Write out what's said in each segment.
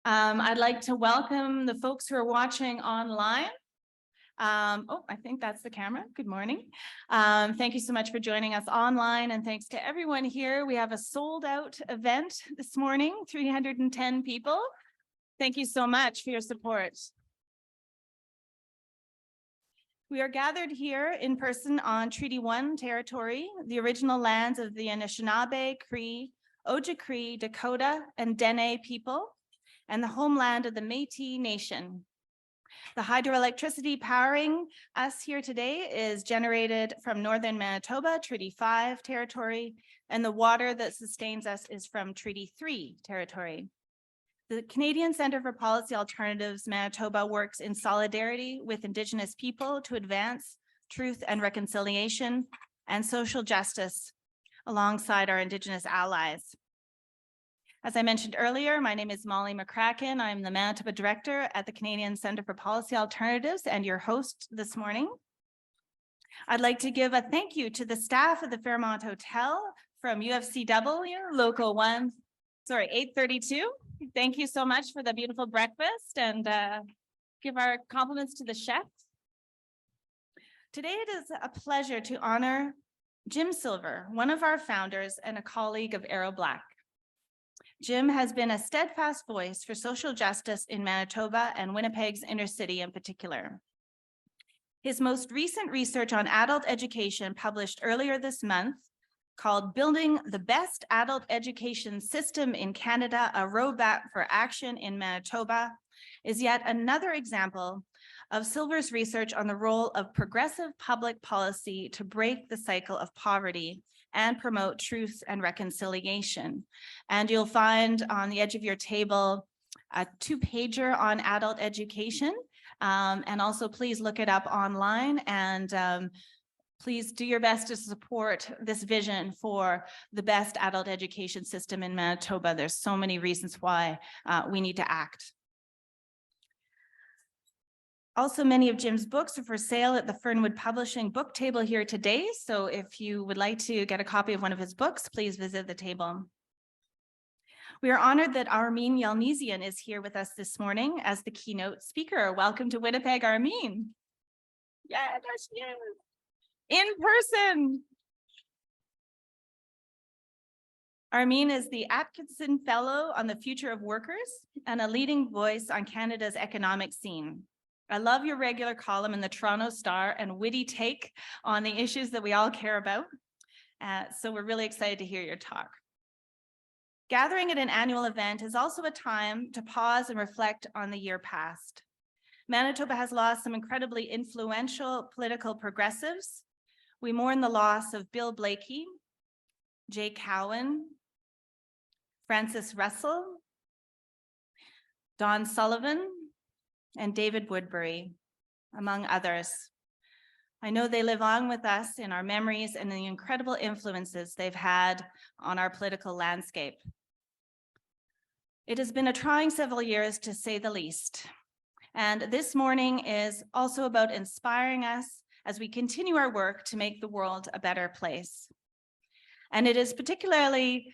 I'd like to welcome the folks who are watching online. I think that's the camera. Good morning. Thank you so much for joining us online, and thanks to everyone here. We have a sold out event this morning, 310 people. Thank you so much for your support. We are gathered here in person on Treaty 1 territory, the original lands of the Anishinaabe, Cree, Ojibwe, Dakota, and Dene people, and the homeland of the Métis Nation. The hydroelectricity powering us here today is generated from northern Manitoba, Treaty 5 territory, and the water that sustains us is from Treaty 3 territory. The Canadian Centre for Policy Alternatives Manitoba works in solidarity with Indigenous people to advance truth and reconciliation and social justice alongside our Indigenous allies. As I mentioned earlier, my name is Molly McCracken. I'm the Manitoba Director at the Canadian Centre for Policy Alternatives and your host this morning. I'd like to give a thank you to the staff of the Fairmont Hotel from UFCW, Local 832. Thank you so much for the beautiful breakfast, and give our compliments to the chef. Today it is a pleasure to honor Jim Silver, one of our founders and a colleague of Errol Black. Jim has been a steadfast voice for social justice in Manitoba and Winnipeg's inner city in particular. His most recent research on adult education, published earlier this month, called Building the Best Adult Education System in Canada, a Roadmap for Action in Manitoba, is yet another example of Silver's research on the role of progressive public policy to break the cycle of poverty and promote truth and reconciliation. And you'll find on the edge of your table a two-pager on adult education. And also please look it up online, and please do your best to support this vision for the best adult education system in Manitoba. There's so many reasons why we need to act. Also, many of Jim's books are for sale at the Fernwood Publishing book table here today. So if you would like to get a copy of one of his books, please visit the table. We are honored that Armine Yalnizyan is here with us this morning as the keynote speaker. Welcome to Winnipeg, Armine. Yeah, there she is. In person. Armine is the Atkinson Fellow on the Future of Workers and a leading voice on Canada's economic scene. I love your regular column in the Toronto Star and witty take on the issues that we all care about. So we're really excited to hear your talk. Gathering at an annual event is also a time to pause and reflect on the year past. Manitoba has lost some incredibly influential political progressives. We mourn the loss of Bill Blakey, Jay Cowan, Francis Russell, Don Sullivan, and David Woodbury, among others. I know they live on with us in our memories and the incredible influences they've had on our political landscape. It has been a trying several years, to say the least. And this morning is also about inspiring us as we continue our work to make the world a better place. And it is particularly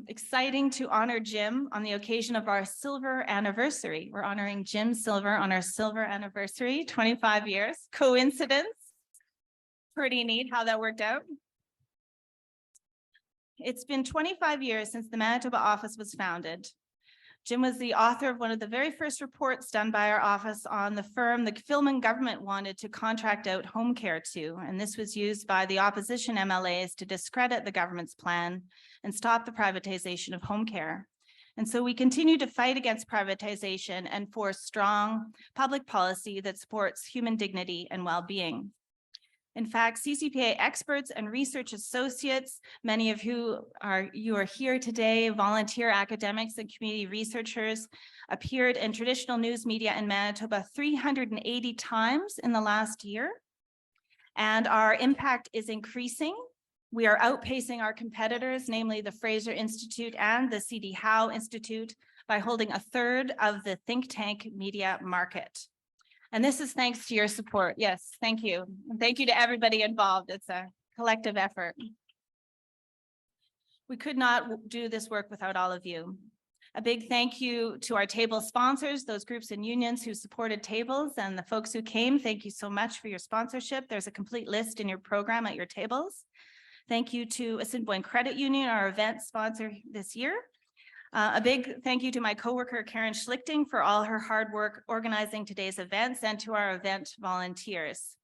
exciting to honor Jim on the occasion of our silver anniversary. We're honoring Jim Silver on our silver anniversary, 25 years. Coincidence? Pretty neat how that worked out. It's been 25 years since the Manitoba office was founded. Jim was the author of one of the very first reports done by our office on the firm the Filmon government wanted to contract out home care to, and this was used by the opposition MLAs to discredit the government's plan and stop the privatization of home care. And so we continue to fight against privatization and for strong public policy that supports human dignity and well-being. In fact, CCPA experts and research associates, many of you are here today, volunteer academics and community researchers, appeared in traditional news media in Manitoba 380 times in the last year. And our impact is increasing. We are outpacing our competitors, namely the Fraser Institute and the C.D. Howe Institute, by holding a third of the think tank media market. And this is thanks to your support. Yes, thank you. And thank you to everybody involved. It's a collective effort. We could not do this work without all of you. A big thank you to our table sponsors, those groups and unions who supported tables, and the folks who came. Thank you so much for your sponsorship. There's a complete list in your program at your tables. Thank you to Assiniboine Credit Union, our event sponsor this year. A big thank you to my coworker Karen Schlichting for all her hard work organizing today's events, and to our event volunteers.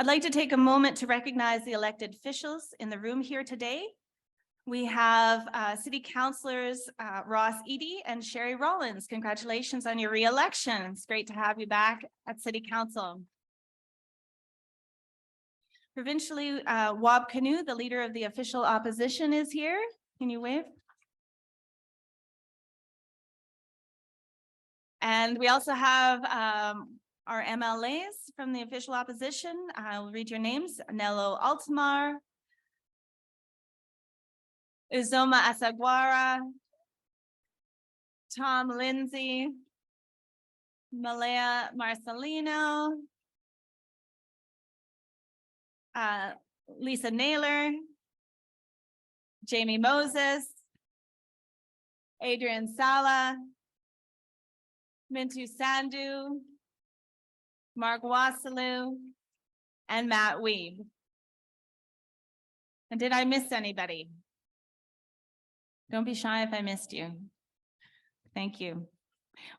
I'd like to take a moment to recognize the elected officials in the room here today. We have City Councillors Ross Eady and Sherry Rollins. Congratulations on your re-election. It's great to have you back at City Council. Provincially, Wab Canoe, the leader of the official opposition, is here. Can you wave? And we also have our MLAs from the official opposition. I'll read your names. Nello Altamar, Uzoma Asagwara, Tom Lindsay, Malaya Marcelino, Lisa Naylor, Jamie Moses, Adrian Sala, Mintu Sandhu, Mark Wasalu, and Matt Weeb. And did I miss anybody? Don't be shy if I missed you. Thank you.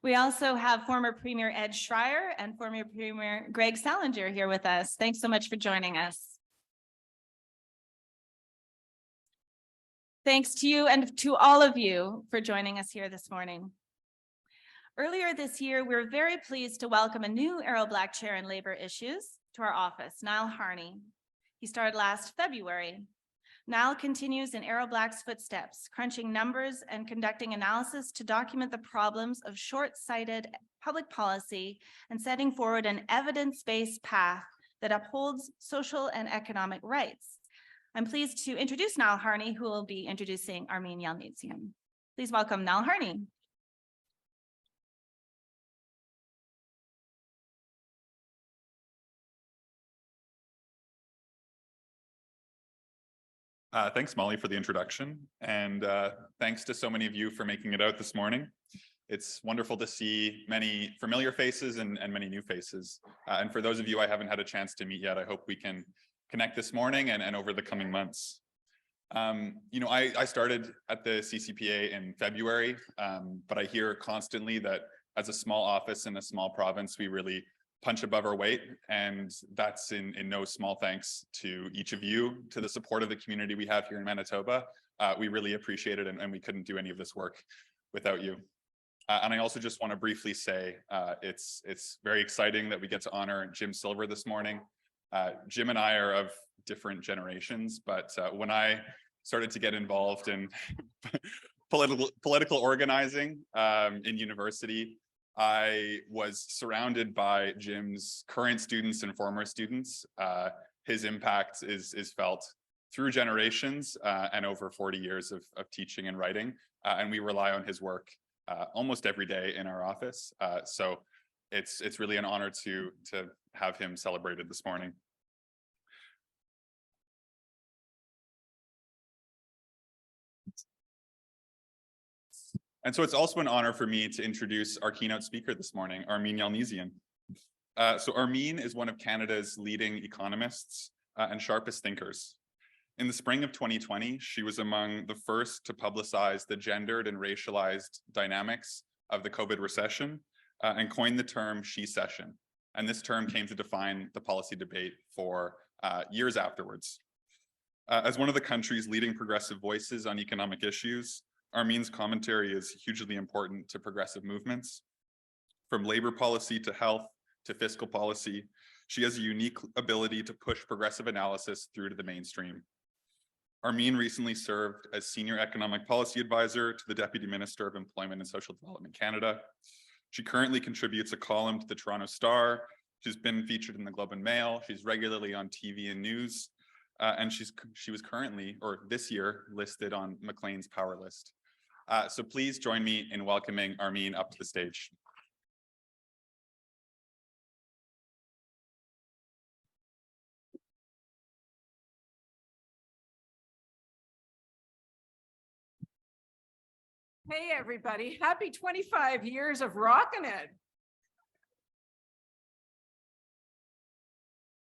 We also have former Premier Ed Schreier and former Premier Greg Salinger here with us. Thanks so much for joining us. Thanks to you and to all of you for joining us here this morning. Earlier this year, we were very pleased to welcome a new Errol Black Chair in Labour Issues to our office, Niall Harney. He started last February. Niall continues in Errol Black's footsteps, crunching numbers and conducting analysis to document the problems of short-sighted public policy and setting forward an evidence-based path that upholds social and economic rights. I'm pleased to introduce Niall Harney, who will be introducing Armine Yalnizyan. Please welcome Niall Harney. Thanks, Molly, for the introduction, and thanks to so many of you for making it out this morning. It's wonderful to see many familiar faces and many new faces. And for those of you I haven't had a chance to meet yet, I hope we can connect this morning and over the coming months. You know, I started at the CCPA in February, but I hear constantly that as a small office in a small province, we really punch above our weight, and that's in no small thanks to each of you, to the support of the community we have here in Manitoba. We really appreciate it, and we couldn't do any of this work without you. And I also just want to briefly say it's very exciting that we get to honor Jim Silver this morning. Jim and I are of different generations, but when I started to get involved in political organizing in university, I was surrounded by Jim's current students and former students. His impact is felt through generations and over 40 years of teaching and writing, and we rely on his work almost every day in our office. So it's really an honor to have him celebrated this morning. And so it's also an honor for me to introduce our keynote speaker this morning, Armine Yalnizyan. So Armine is one of Canada's leading economists and sharpest thinkers. In the spring of 2020, she was among the first to publicize the gendered and racialized dynamics of the COVID recession and coined the term she-cession. And this term came to define the policy debate for years afterwards. As one of the country's leading progressive voices on economic issues, Armine's commentary is hugely important to progressive movements. From labor policy to health to fiscal policy, she has a unique ability to push progressive analysis through to the mainstream. Armine recently served as Senior Economic Policy Advisor to the Deputy Minister of Employment and Social Development Canada. She currently contributes a column to the Toronto Star. She's been featured in the Globe and Mail. She's regularly on TV and news. And she was currently, or this year, listed on Maclean's Power List. So please join me in welcoming Armine up to the stage. Hey, everybody. Happy 25 years of rocking it.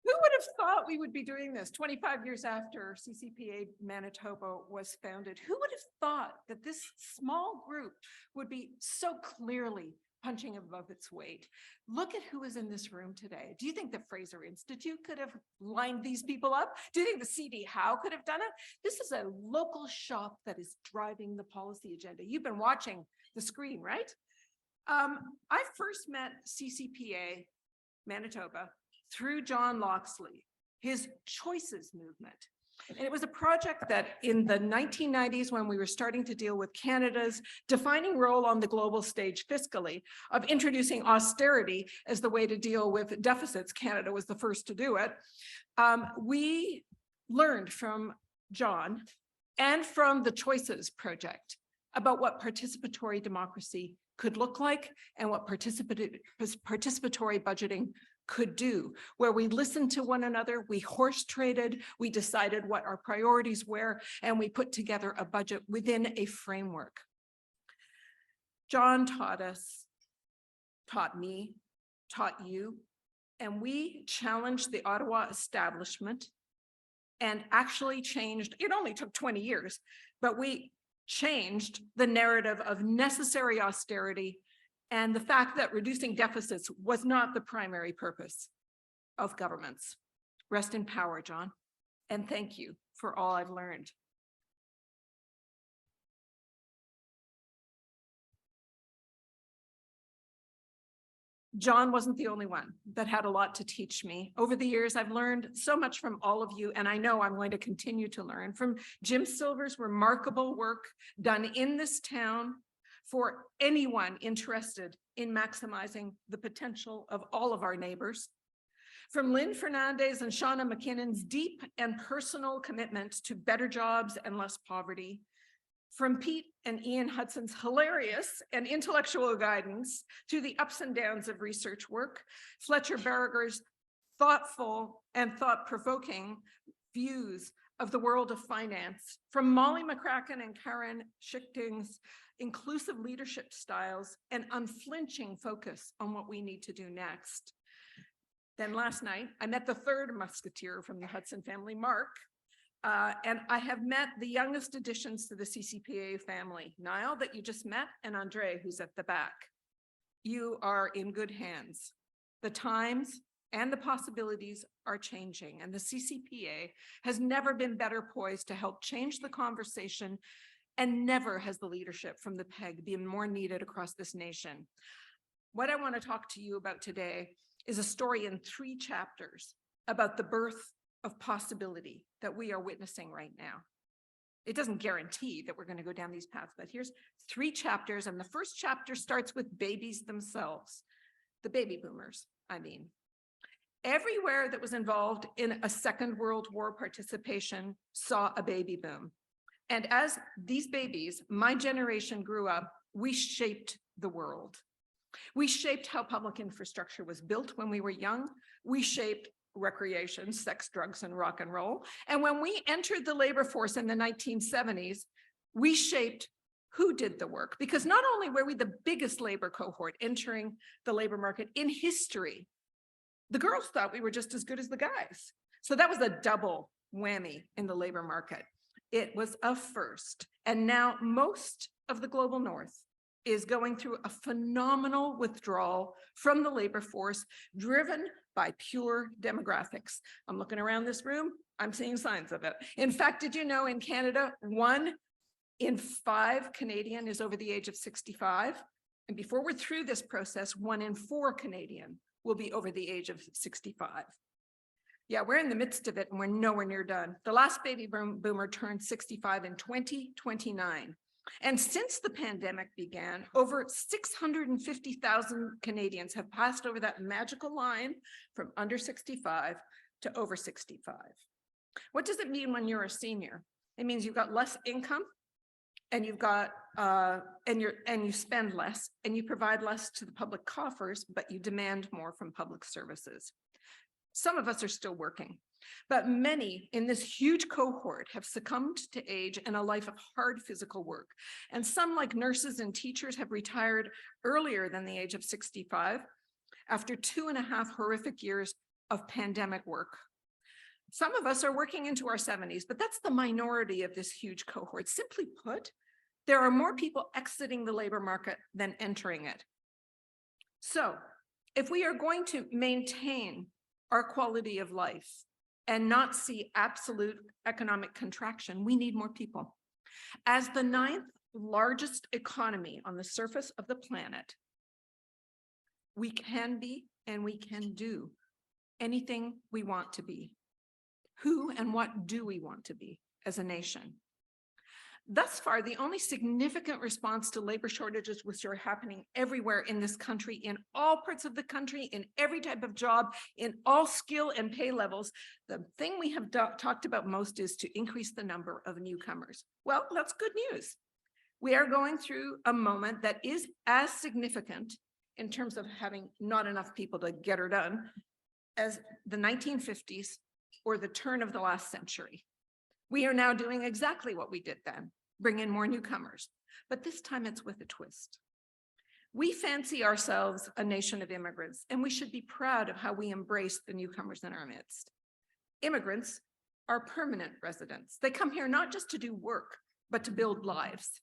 Who would have thought we would be doing this 25 years after CCPA Manitoba was founded? Who would have thought that this small group would be so clearly punching above its weight? Look at who is in this room today. Do you think the Fraser Institute could have lined these people up? Do you think the CD Howe could have done it? This is a local shop that is driving the policy agenda. You've been watching the screen, right? I first met CCPA Manitoba through John Loxley, his Choices movement. And it was a project that in the 1990s, when we were starting to deal with Canada's defining role on the global stage fiscally, of introducing austerity as the way to deal with deficits, Canada was the first to do it. We learned from John and from the Choices project about what participatory democracy could look like and what participatory budgeting could do, where we listened to one another, we horse traded, we decided what our priorities were, and we put together a budget within a framework. John taught us, taught me, taught you, and we challenged the Ottawa establishment and actually changed, it only took 20 years, but we changed the narrative of necessary austerity and the fact that reducing deficits was not the primary purpose of governments. Rest in power, John, and thank you for all I've learned. John wasn't the only one that had a lot to teach me. Over the years, I've learned so much from all of you, and I know I'm going to continue to learn from Jim Silver's remarkable work done in this town for anyone interested in maximizing the potential of all of our neighbors. From Lynn Fernandez and Shauna McKinnon's deep and personal commitment to better jobs and less poverty. From Pete and Ian Hudson's hilarious and intellectual guidance to the ups and downs of research work, Fletcher Berger's thoughtful and thought-provoking views of the world of finance, from Molly McCracken and Karen Schichting's inclusive leadership styles and unflinching focus on what we need to do next. Then last night, I met the third musketeer from the Hudson family, Mark, and I have met the youngest additions to the CCPA family, Niall, that you just met, and Andre, who's at the back. You are in good hands. The times and the possibilities are changing, and the CCPA has never been better poised to help change the conversation, and never has the leadership from the PEG been more needed across this nation. What I want to talk to you about today is a story in 3 chapters about the birth of possibility that we are witnessing right now. It doesn't guarantee that we're going to go down these paths, but here's 3 chapters, and the first chapter starts with babies themselves, the baby boomers, I mean. Everywhere that was involved in a Second World War participation saw a baby boom. And as these babies, my generation grew up, we shaped the world. We shaped how public infrastructure was built when we were young. We shaped recreation, sex, drugs, and rock and roll. And when we entered the labor force in the 1970s, we shaped who did the work, because not only were we the biggest labor cohort entering the labor market in history, the girls thought we were just as good as the guys. So that was a double whammy in the labor market. It was a first. And now most of the global north is going through a phenomenal withdrawal from the labor force driven by pure demographics. I'm looking around this room, I'm seeing signs of it. In fact, did you know in Canada, 1 in 5 Canadian is over the age of 65? And before we're through this process, 1 in 4 Canadian will be over the age of 65. Yeah, we're in the midst of it and we're nowhere near done. The last baby boomer turned 65 in 2029. And since the pandemic began, over 650,000 Canadians have passed over that magical line from under 65 to over 65. What does it mean when you're a senior? It means you've got less income and you've got and you spend less and you provide less to the public coffers, but you demand more from public services. Some of us are still working. But many in this huge cohort have succumbed to age and a life of hard physical work. And some, like nurses and teachers, have retired earlier than the age of 65 after 2.5 horrific years of pandemic work. Some of us are working into our 70s, but that's the minority of this huge cohort. Simply put, there are more people exiting the labor market than entering it. So if we are going to maintain our quality of life and not see absolute economic contraction, we need more people. As the 9th largest economy on the surface of the planet, we can be and we can do anything we want to be. Who and what do we want to be as a nation? Thus far, the only significant response to labor shortages, which are happening everywhere in this country, in all parts of the country, in every type of job, in all skill and pay levels, the thing we have talked about most is to increase the number of newcomers. Well, that's good news. We are going through a moment that is as significant in terms of having not enough people to get her done as the 1950s or the turn of the last century. We are now doing exactly what we did then, bring in more newcomers, but this time it's with a twist. We fancy ourselves a nation of immigrants, and we should be proud of how we embrace the newcomers in our midst. Immigrants are permanent residents. They come here not just to do work, but to build lives.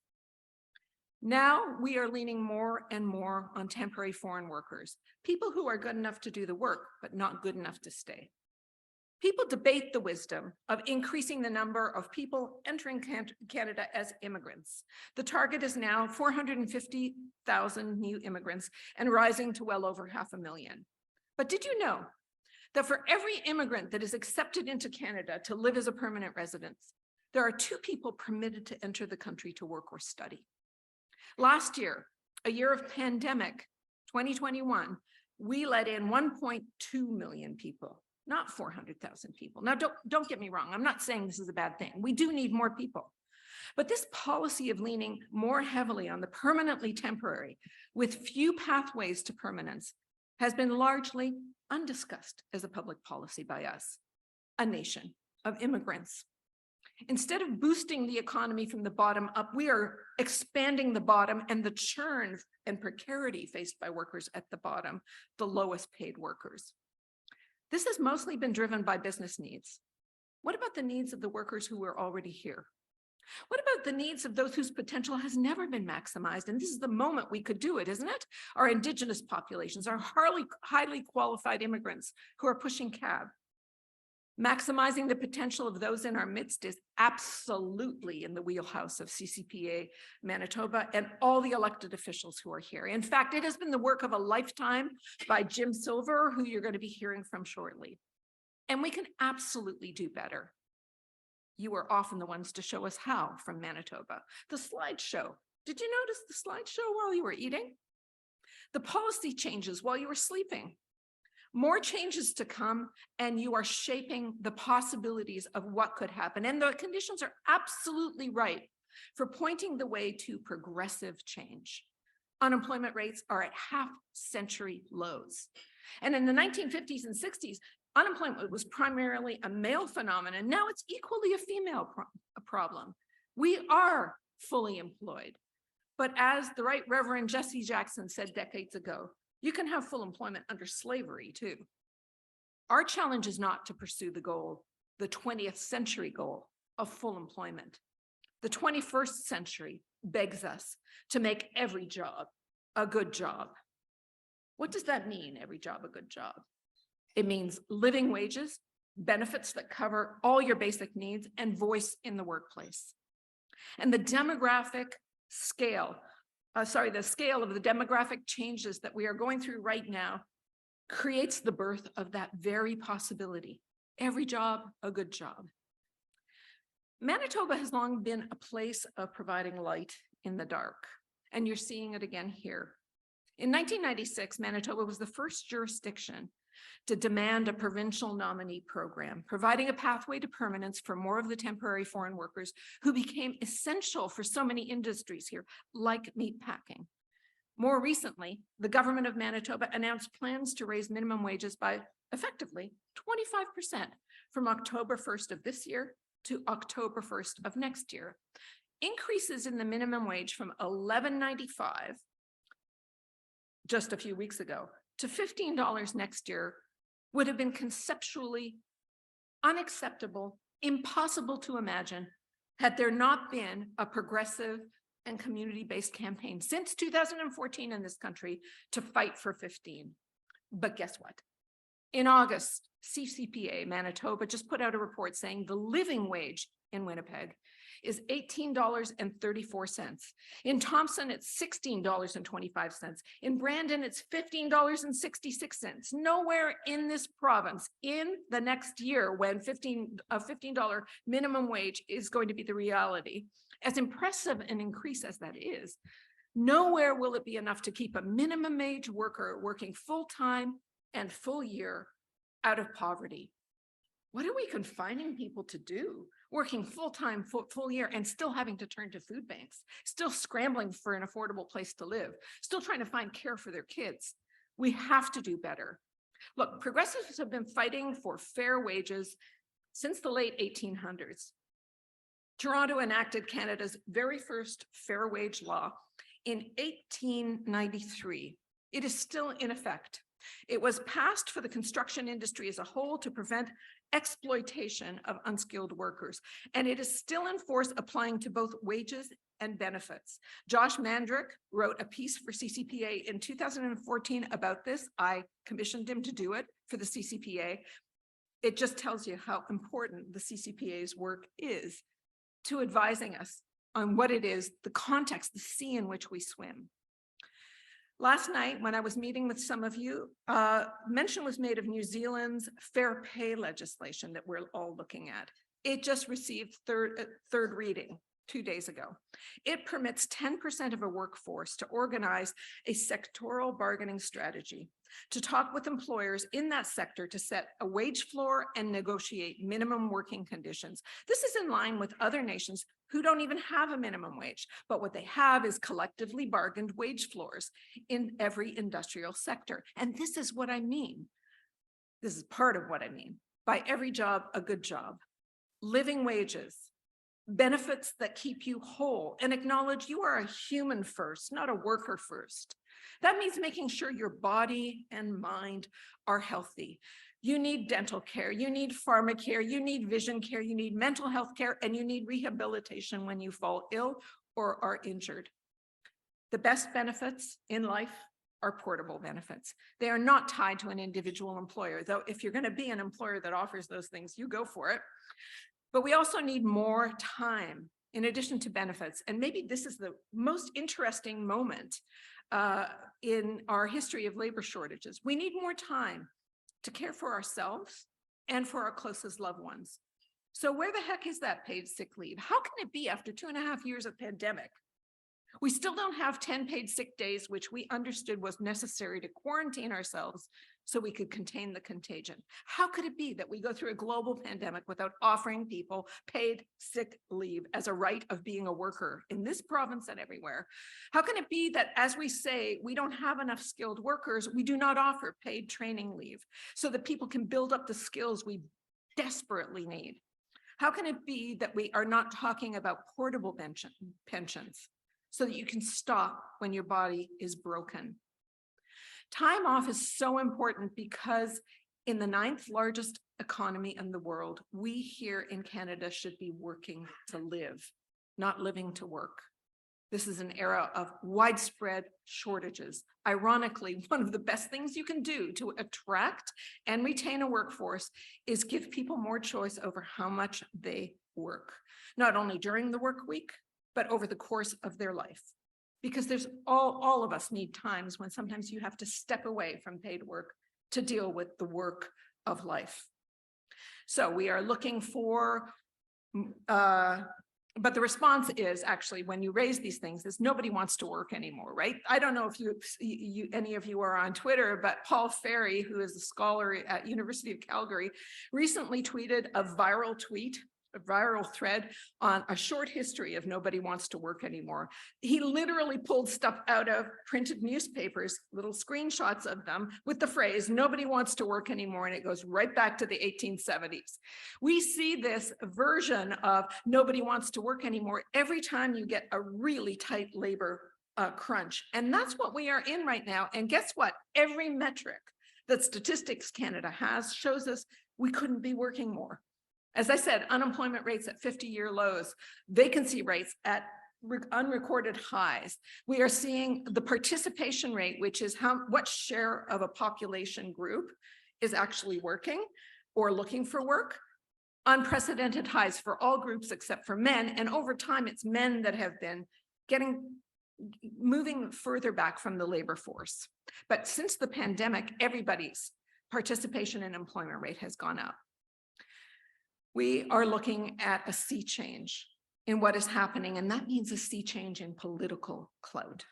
Now we are leaning more and more on temporary foreign workers, people who are good enough to do the work, but not good enough to stay. People debate the wisdom of increasing the number of people entering Canada as immigrants. The target is now 450,000 new immigrants and rising to well over 500,000. But did you know that for every immigrant that is accepted into Canada to live as a permanent resident, there are 2 people permitted to enter the country to work or study? Last year, a year of pandemic, 2021, we let in 1.2 million people. Not 400,000 people. Now, don't get me wrong. I'm not saying this is a bad thing. We do need more people. But this policy of leaning more heavily on the permanently temporary with few pathways to permanence has been largely undiscussed as a public policy by us, a nation of immigrants. Instead of boosting the economy from the bottom up, we are expanding the bottom and the churn and precarity faced by workers at the bottom, the lowest paid workers. This has mostly been driven by business needs. What about the needs of the workers who are already here? What about the needs of those whose potential has never been maximized? And this is the moment we could do it, isn't it? Our Indigenous populations, our highly qualified immigrants who are pushing cab. Maximizing the potential of those in our midst is absolutely in the wheelhouse of CCPA Manitoba and all the elected officials who are here. In fact, it has been the work of a lifetime by Jim Silver, who you're going to be hearing from shortly. And we can absolutely do better. You are often the ones to show us how from Manitoba. The slideshow. Did you notice the slideshow while you were eating? The policy changes while you were sleeping. More changes to come, and you are shaping the possibilities of what could happen. And the conditions are absolutely right for pointing the way to progressive change. Unemployment rates are at half-century lows. And in the 1950s and 60s, unemployment was primarily a male phenomenon. Now it's equally a female problem. We are fully employed. But as the Right Reverend Jesse Jackson said decades ago, you can have full employment under slavery too. Our challenge is not to pursue the goal, the 20th century goal of full employment. The 21st century begs us to make every job a good job. What does that mean, every job a good job? It means living wages, benefits that cover all your basic needs, and voice in the workplace. And the demographic scale the scale of the demographic changes that we are going through right now creates the birth of that very possibility. Every job, a good job. Manitoba has long been a place of providing light in the dark, and you're seeing it again here. In 1996, Manitoba was the first jurisdiction to demand a provincial nominee program, providing a pathway to permanence for more of the temporary foreign workers who became essential for so many industries here, like meatpacking. More recently, the government of Manitoba announced plans to raise minimum wages by effectively 25% from October 1st of this year to October 1st of next year. Increases in the minimum wage from $11.95 just a few weeks ago to $15 next year would have been conceptually unacceptable, impossible to imagine, had there not been a progressive and community-based campaign since 2014 in this country to fight for 15. But guess what? In August, CCPA Manitoba just put out a report saying the living wage in Winnipeg is $18.34. In Thompson, it's $16.25. In Brandon, it's $15.66. Nowhere in this province in the next year when a $15 minimum wage is going to be the reality, as impressive an increase as that is, nowhere will it be enough to keep a minimum wage worker working full-time and full year out of poverty. What are we confining people to do? Working full-time, full year, and still having to turn to food banks, still scrambling for an affordable place to live, still trying to find care for their kids. We have to do better. Look, progressives have been fighting for fair wages since the late 1800s. Toronto enacted Canada's very first fair wage law in 1893. It is still in effect. It was passed for the construction industry as a whole to prevent exploitation of unskilled workers, and it is still in force, applying to both wages and benefits. Josh Mandrick wrote a piece for CCPA in 2014 about this. I commissioned him to do it for the CCPA. It just tells you how important the CCPA's work is to advising us on what it is, the context, the sea in which we swim. Last night, when I was meeting with some of you, mention was made of New Zealand's fair pay legislation that we're all looking at. It just received third reading 2 days ago. It permits 10% of a workforce to organize a sectoral bargaining strategy, to talk with employers in that sector to set a wage floor and negotiate minimum working conditions. This is in line with other nations who don't even have a minimum wage, but what they have is collectively bargained wage floors in every industrial sector. And this is what I mean. This is part of what I mean. By every job, a good job. Living wages, benefits that keep you whole and acknowledge you are a human first, not a worker first. That means making sure your body and mind are healthy. You need dental care, you need pharma care, you need vision care, you need mental health care, and you need rehabilitation when you fall ill or are injured. The best benefits in life are portable benefits. They are not tied to an individual employer, though if you're going to be an employer that offers those things, you go for it. But we also need more time in addition to benefits. And maybe this is the most interesting moment in our history of labor shortages. We need more time to care for ourselves and for our closest loved ones. So where the heck is that paid sick leave? How can it be after 2.5 years of pandemic? We still don't have 10 paid sick days, which we understood was necessary to quarantine ourselves so we could contain the contagion. How could it be that we go through a global pandemic without offering people paid sick leave as a right of being a worker in this province and everywhere? How can it be that as we say we don't have enough skilled workers, we do not offer paid training leave so that people can build up the skills we desperately need? How can it be that we are not talking about portable pensions so that you can stop when your body is broken? Time off is so important because in the 9th largest economy in the world, we here in Canada should be working to live, not living to work. This is an era of widespread shortages. Ironically, one of the best things you can do to attract and retain a workforce is give people more choice over how much they work, not only during the work week, but over the course of their life. Because there's all of us need times when sometimes you have to step away from paid work to deal with the work of life. So we are looking for, but the response is actually when you raise these things is nobody wants to work anymore, right? I don't know if any of you are on Twitter, but Paul Ferry, who is a scholar at University of Calgary, recently tweeted a viral tweet viral thread on a short history of nobody wants to work anymore. He literally pulled stuff out of printed newspapers, little screenshots of them with the phrase, nobody wants to work anymore. And it goes right back to the 1870s. We see this version of nobody wants to work anymore every time you get a really tight labor crunch. And that's what we are in right now. And guess what? Every metric that Statistics Canada has shows us we couldn't be working more. As I said, unemployment rates at 50-year lows, vacancy rates at unrecorded highs. We are seeing the participation rate, which is what share of a population group is actually working or looking for work, unprecedented highs for all groups except for men. And over time, it's men that have been moving further back from the labor force. But since the pandemic, everybody's participation and employment rate has gone up. We are looking at a sea change in what is happening, and that means a sea change in political clout.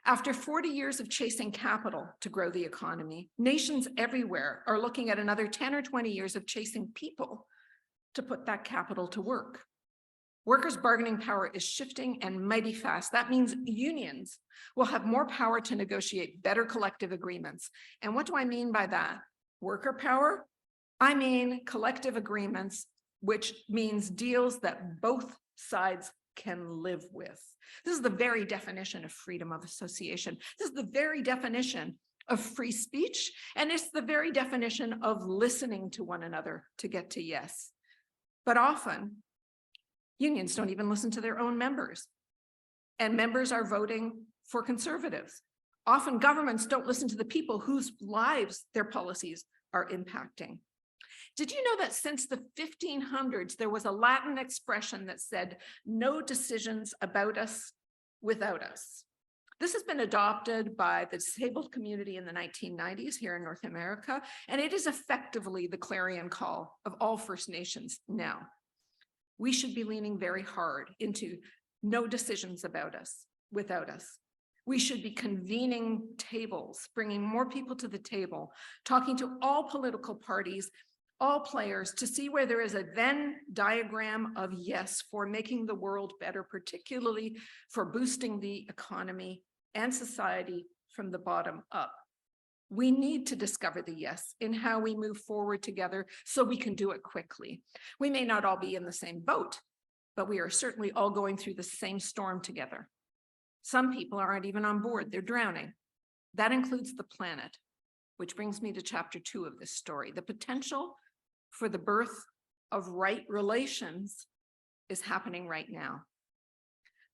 After 40 years of chasing capital to grow the economy, nations everywhere are looking at another 10 or 20 years of chasing people to put that capital to work. Workers' bargaining power is shifting and mighty fast. That means unions will have more power to negotiate better collective agreements. And what do I mean by that? Worker power? I mean collective agreements, which means deals that both sides can live with. This is the very definition of freedom of association. This is the very definition of free speech, and it's the very definition of listening to one another to get to yes. But often, unions don't even listen to their own members, and members are voting for conservatives. Often governments don't listen to the people whose lives their policies are impacting. Did you know that since the 1500s, there was a Latin expression that said, no decisions about us without us? This has been adopted by the disabled community in the 1990s here in North America, and it is effectively the clarion call of all First Nations now. We should be leaning very hard into no decisions about us without us. We should be convening tables, bringing more people to the table, talking to all political parties, all players, to see where there is a Venn diagram of yes for making the world better, particularly for boosting the economy and society from the bottom up. We need to discover the yes in how we move forward together so we can do it quickly. We may not all be in the same boat, but we are certainly all going through the same storm together. Some people aren't even on board, they're drowning. That includes the planet, which brings me to chapter 2 of this story. The potential for the birth of right relations is happening right now.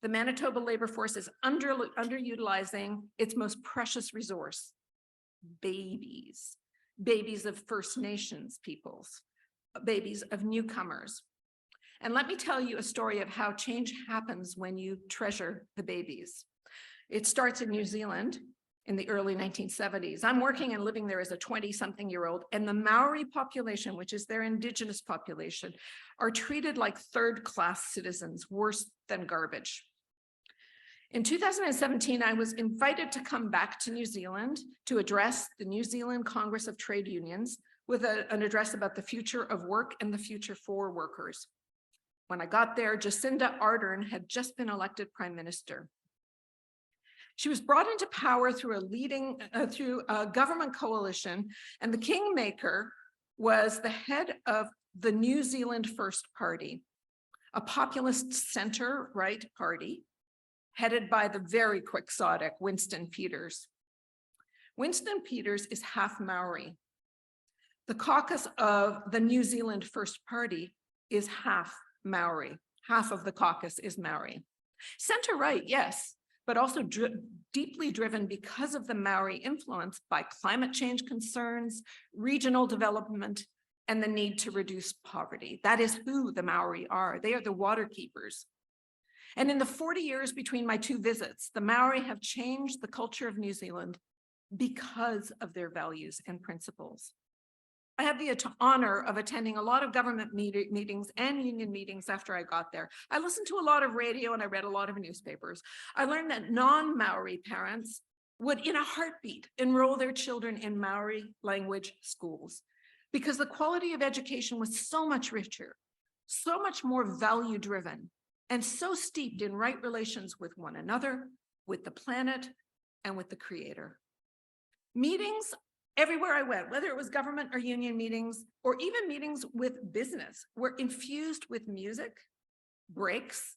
The Manitoba labor force is underutilizing its most precious resource, babies. Babies of First Nations peoples, babies of newcomers. And let me tell you a story of how change happens when you treasure the babies. It starts in New Zealand in the early 1970s. I'm working and living there as a 20-something-year-old, and the Maori population, which is their indigenous population, are treated like third-class citizens, worse than garbage. In 2017, I was invited to come back to New Zealand to address the New Zealand Congress of Trade Unions with an address about the future of work and the future for workers. When I got there, Jacinda Ardern had just been elected Prime Minister. She was brought into power through a government coalition, and the kingmaker was the head of the New Zealand First Party, a populist center-right party headed by the very quixotic Winston Peters. Winston Peters is half Maori. The caucus of the New Zealand First Party is half Maori. Half of the caucus is Maori. Center-right, yes, but also deeply driven because of the Maori influence by climate change concerns, regional development, and the need to reduce poverty. That is who the Maori are. They are the water keepers. And in the 40 years between my two visits, the Maori have changed the culture of New Zealand because of their values and principles. I had the honor of attending a lot of government meetings and union meetings after I got there. I listened to a lot of radio and I read a lot of newspapers. I learned that non-Maori parents would, in a heartbeat, enroll their children in Maori language schools because the quality of education was so much richer so much more value-driven, and so steeped in right relations with one another, with the planet, and with the Creator. Meetings everywhere I went, whether it was government or union meetings, or even meetings with business, were infused with music, breaks,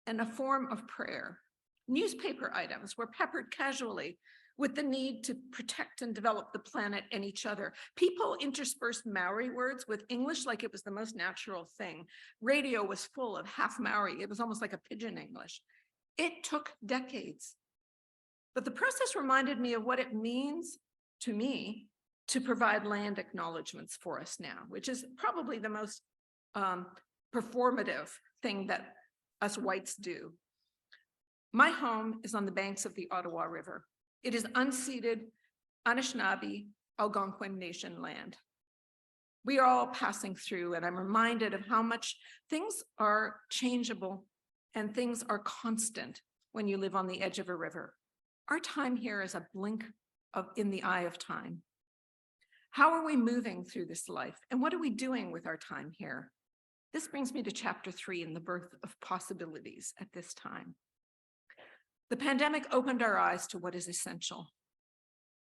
and a form of prayer. Newspaper items were peppered casually with the need to protect and develop the planet and each other. People interspersed Maori words with English like it was the most natural thing. Radio was full of half Maori. It was almost like a pidgin English. It took decades. But the process reminded me of what it means to me to provide land acknowledgements for us now, which is probably the most performative thing that us whites do. My home is on the banks of the Ottawa River. It is unceded Anishinaabe Algonquin Nation land. We are all passing through, and I'm reminded of how much things are changeable and things are constant when you live on the edge of a river. Our time here is a blink in the eye of time. How are we moving through this life? And what are we doing with our time here? This brings me to chapter 3 in the birth of possibilities at this time. The pandemic opened our eyes to what is essential.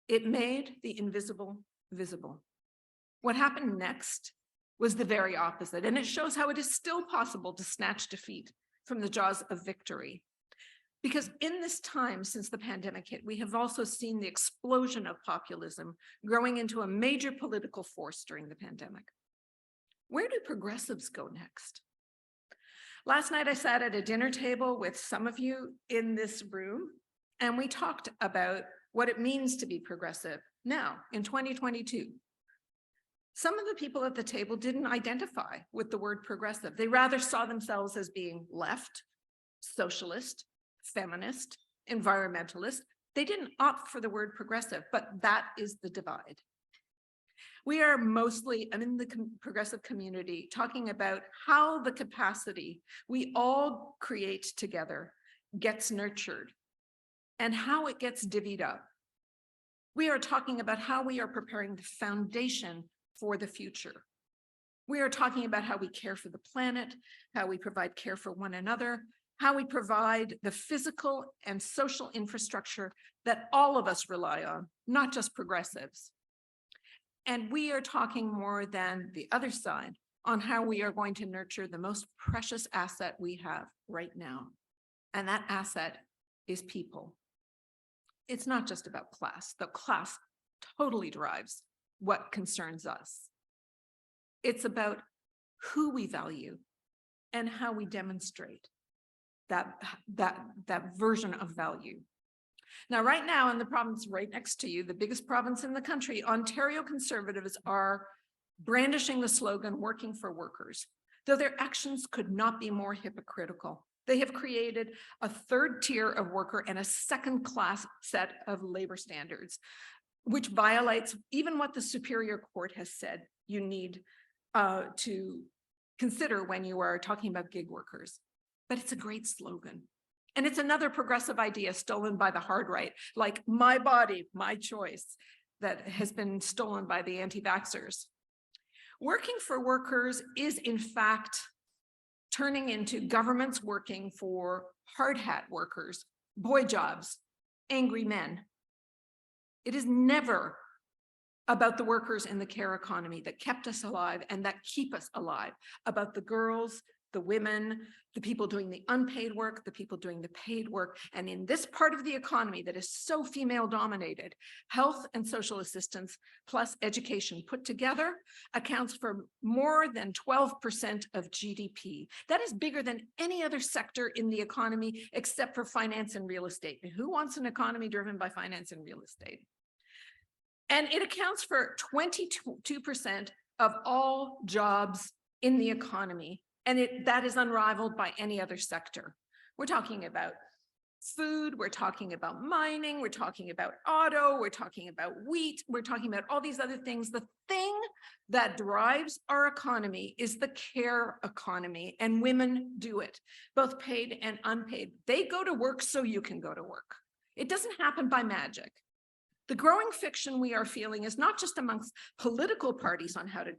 It made the invisible visible. What happened next was the very opposite, and it shows how it is still possible to snatch defeat from the jaws of victory. Because in this time since the pandemic hit, we have also seen the explosion of populism growing into a major political force during the pandemic. Where do progressives go next? Last night, I sat at a dinner table with some of you in this room, and we talked about what it means to be progressive now in 2022. Some of the people at the table didn't identify with the word progressive. They rather saw themselves as being left, socialist, feminist, environmentalist. They didn't opt for the word progressive, but that is the divide. We are mostly, I'm in the progressive community, talking about how the capacity we all create together gets nurtured and how it gets divvied up. We are talking about how we are preparing the foundation for the future. We are talking about how we care for the planet, how we provide care for one another, how we provide the physical and social infrastructure that all of us rely on, not just progressives. And we are talking more than the other side on how we are going to nurture the most precious asset we have right now. And that asset is people. It's not just about class. The class totally drives what concerns us. It's about who we value and how we demonstrate that version of value. Now, right now in the province right next to you, the biggest province in the country, Ontario Conservatives are brandishing the slogan, working for workers, though their actions could not be more hypocritical. They have created a third tier of worker and a second class set of labor standards, which violates even what the Superior Court has said you need to consider when you are talking about gig workers. But it's a great slogan. And it's another progressive idea stolen by the hard right, like my body, my choice, that has been stolen by the anti-vaxxers. Working for workers is in fact turning into governments working for hard hat workers, boy jobs, angry men. It is never about the workers in the care economy that kept us alive and that keep us alive, about the girls, the women, the people doing the unpaid work, the people doing the paid work. And in this part of the economy that is so female dominated, health and social assistance plus education put together accounts for more than 12% of GDP. That is bigger than any other sector in the economy except for finance and real estate. And who wants an economy driven by finance and real estate? And it accounts for 22% of all jobs in the economy. And that is unrivaled by any other sector. We're talking about food, we're talking about mining, we're talking about auto, we're talking about wheat, we're talking about all these other things. The thing that drives our economy is the care economy, and women do it, both paid and unpaid. They go to work so you can go to work. It doesn't happen by magic. The growing fiction we are feeling is not just amongst political parties on how to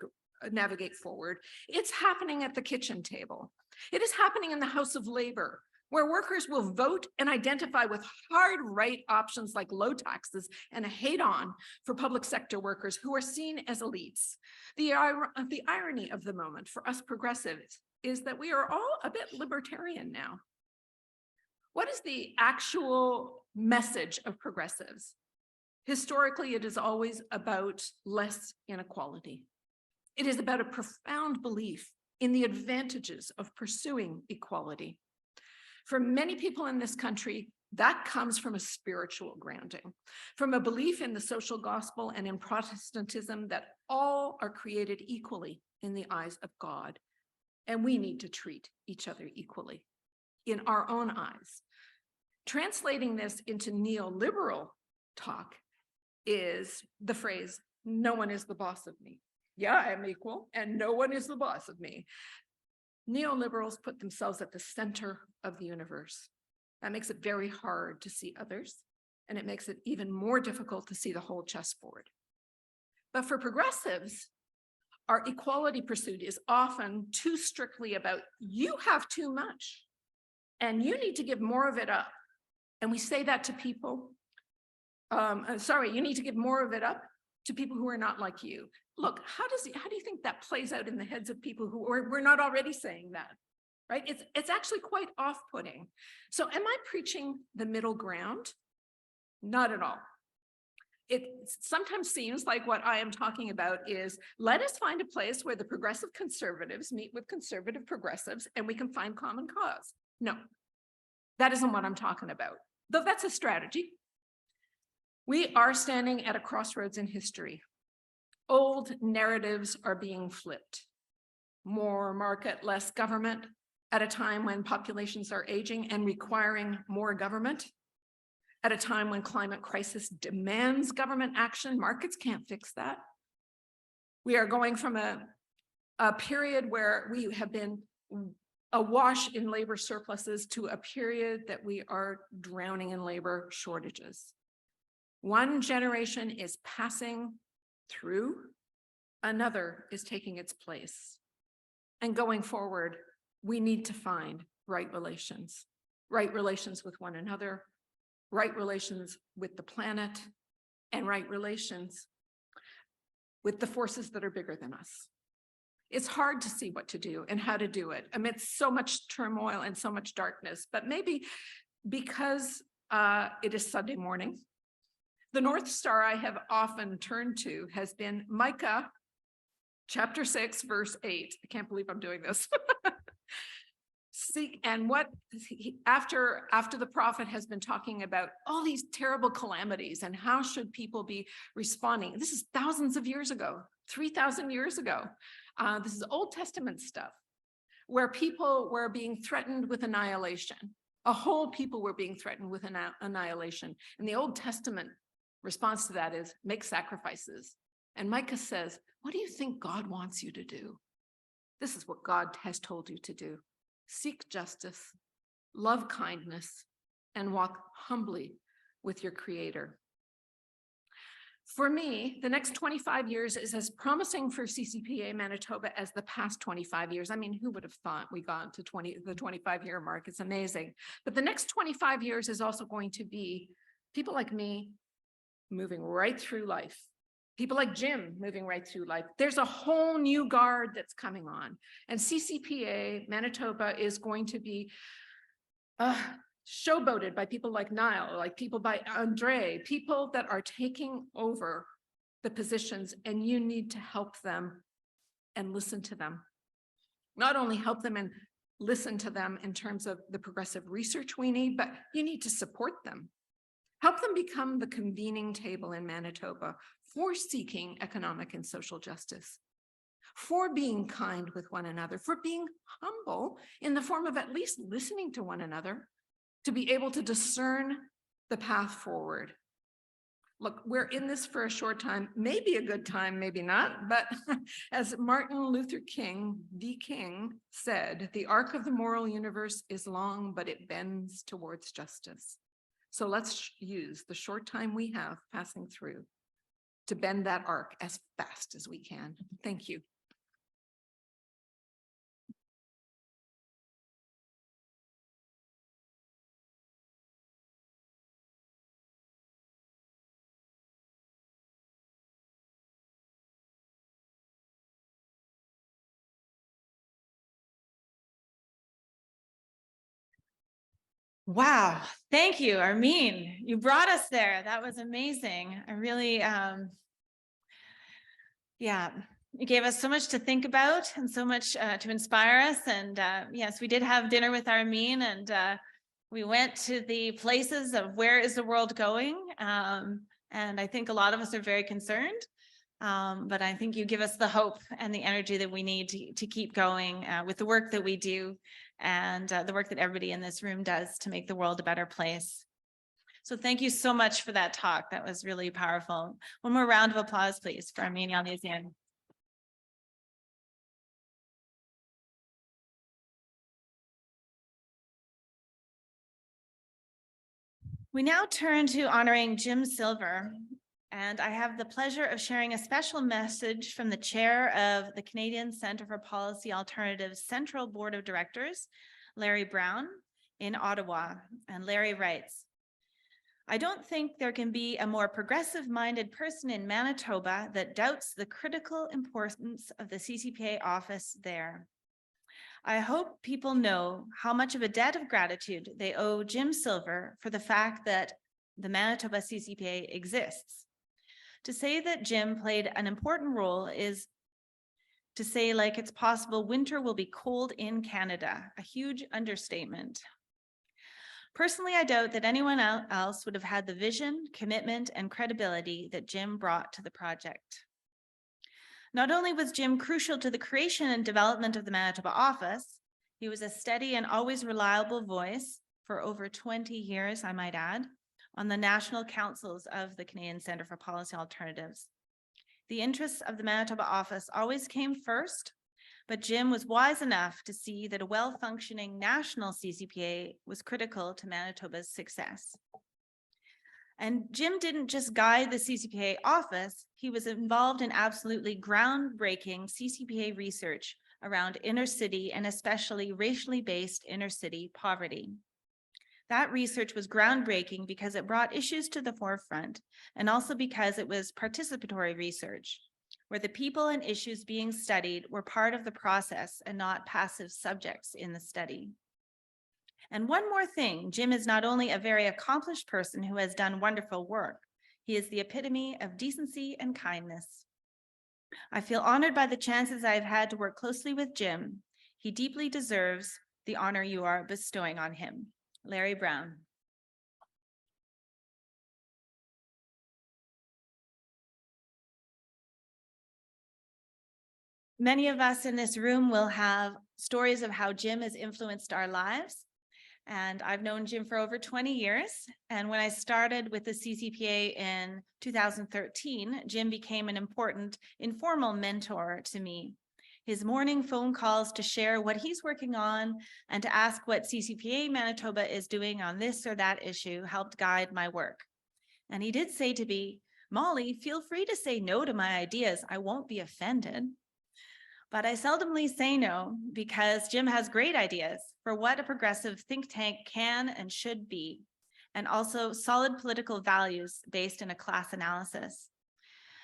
navigate forward. It's happening at the kitchen table. It is happening in the House of Labor, where workers will vote and identify with hard right options like low taxes and a hate on for public sector workers who are seen as elites. The irony of the moment for us progressives is that we are all a bit libertarian now. What is the actual message of progressives? Historically, it is always about less inequality. It is about a profound belief in the advantages of pursuing equality. For many people in this country, that comes from a spiritual grounding, from a belief in the social gospel and in Protestantism that all are created equally in the eyes of God, and we need to treat each other equally in our own eyes. Translating this into neoliberal talk is the phrase, no one is the boss of me. Yeah, I am equal, and no one is the boss of me. Neoliberals put themselves at the center of the universe. That makes it very hard to see others, and it makes it even more difficult to see the whole chessboard. But for progressives, our equality pursuit is often too strictly about, you have too much, and you need to give more of it up. And we say that to people, you need to give more of it up to people who are not like you. Look, how do you think that plays out in the heads of people who we're not already saying that, right? It's actually quite off-putting. So am I preaching the middle ground? Not at all. It sometimes seems like what I am talking about is, let us find a place where the progressive conservatives meet with conservative progressives and we can find common cause. No, that isn't what I'm talking about, though that's a strategy. We are standing at a crossroads in history. Old narratives are being flipped. More market, less government, at a time when populations are aging and requiring more government. At a time when climate crisis demands government action, markets can't fix that. We are going from a period where we have been awash in labor surpluses to a period that we are drowning in labor shortages. One generation is passing through, another is taking its place. And going forward, we need to find right relations with one another, right relations with the planet, and right relations with the forces that are bigger than us. It's hard to see what to do and how to do it amidst so much turmoil and so much darkness, but maybe because it is Sunday morning, the North Star I have often turned to has been Micah chapter 6, verse 8. I can't believe I'm doing this. Seek, and what after the prophet has been talking about all these terrible calamities and how should people be responding. This is thousands of years ago, 3,000 years ago. This is Old Testament stuff where people were being threatened with annihilation. A whole people were being threatened with annihilation. And the Old Testament response to that is make sacrifices. And Micah says, what do you think God wants you to do? This is what God has told you to do. Seek justice, love kindness, and walk humbly with your Creator. For me, the next 25 years is as promising for CCPA Manitoba as the past 25 years. I mean, who would have thought we got to the 25-year mark? It's amazing. But the next 25 years is also going to be people like me moving right through life. People like Jim moving right through life. There's a whole new guard that's coming on. And CCPA Manitoba is going to be showboated by people like Niall, like people by Andre, people that are taking over the positions, and you need to help them and listen to them. Not only help them and listen to them in terms of the progressive research we need, but you need to support them. Help them become the convening table in Manitoba for seeking economic and social justice, for being kind with one another, for being humble in the form of at least listening to one another, to be able to discern the path forward. Look, we're in this for a short time, maybe a good time, maybe not, but as Martin Luther King, the King, said, the arc of the moral universe is long, but it bends towards justice. So let's use the short time we have passing through to bend that arc as fast as we can. Thank you. Wow, thank you, Armine. You brought us there. That was amazing. I really, yeah, you gave us so much to think about and so much to inspire us. And yes, we did have dinner with Armine, and we went to the places of where is the world going. And I think a lot of us are very concerned. But I think you give us the hope and the energy that we need to keep going with the work that we do and the work that everybody in this room does to make the world a better place. So thank you so much for that talk. That was really powerful. One more round of applause, please, for Armine Yalnizyan. We now turn to honoring Jim Silver. And I have the pleasure of sharing a special message from the chair of the Canadian Centre for Policy Alternatives Central Board of Directors, Larry Brown, in Ottawa. And Larry writes, I don't think there can be a more progressive-minded person in Manitoba that doubts the critical importance of the CCPA office there. I hope people know how much of a debt of gratitude they owe Jim Silver for the fact that the Manitoba CCPA exists. To say that Jim played an important role is to say, like it's possible winter will be cold in Canada, a huge understatement. Personally, I doubt that anyone else would have had the vision, commitment, and credibility that Jim brought to the project. Not only was Jim crucial to the creation and development of the Manitoba office, he was a steady and always reliable voice for over 20 years, I might add, on the national councils of the Canadian Centre for Policy Alternatives. The interests of the Manitoba office always came first, but Jim was wise enough to see that a well-functioning national CCPA was critical to Manitoba's success. And Jim didn't just guide the CCPA office, he was involved in absolutely groundbreaking CCPA research around inner city and especially racially based inner city poverty. That research was groundbreaking because it brought issues to the forefront and also because it was participatory research, where the people and issues being studied were part of the process and not passive subjects in the study. And one more thing, Jim is not only a very accomplished person who has done wonderful work, he is the epitome of decency and kindness. I feel honored by the chances I've had to work closely with Jim. He deeply deserves the honor you are bestowing on him. Larry Brown. Many of us in this room will have stories of how Jim has influenced our lives. And I've known Jim for over 20 years. And when I started with the CCPA in 2013, Jim became an important informal mentor to me. His morning phone calls to share what he's working on and to ask what CCPA Manitoba is doing on this or that issue helped guide my work. And he did say to me, Molly, feel free to say no to my ideas. I won't be offended. But I seldomly say no because Jim has great ideas for what a progressive think tank can and should be, and also solid political values based in a class analysis.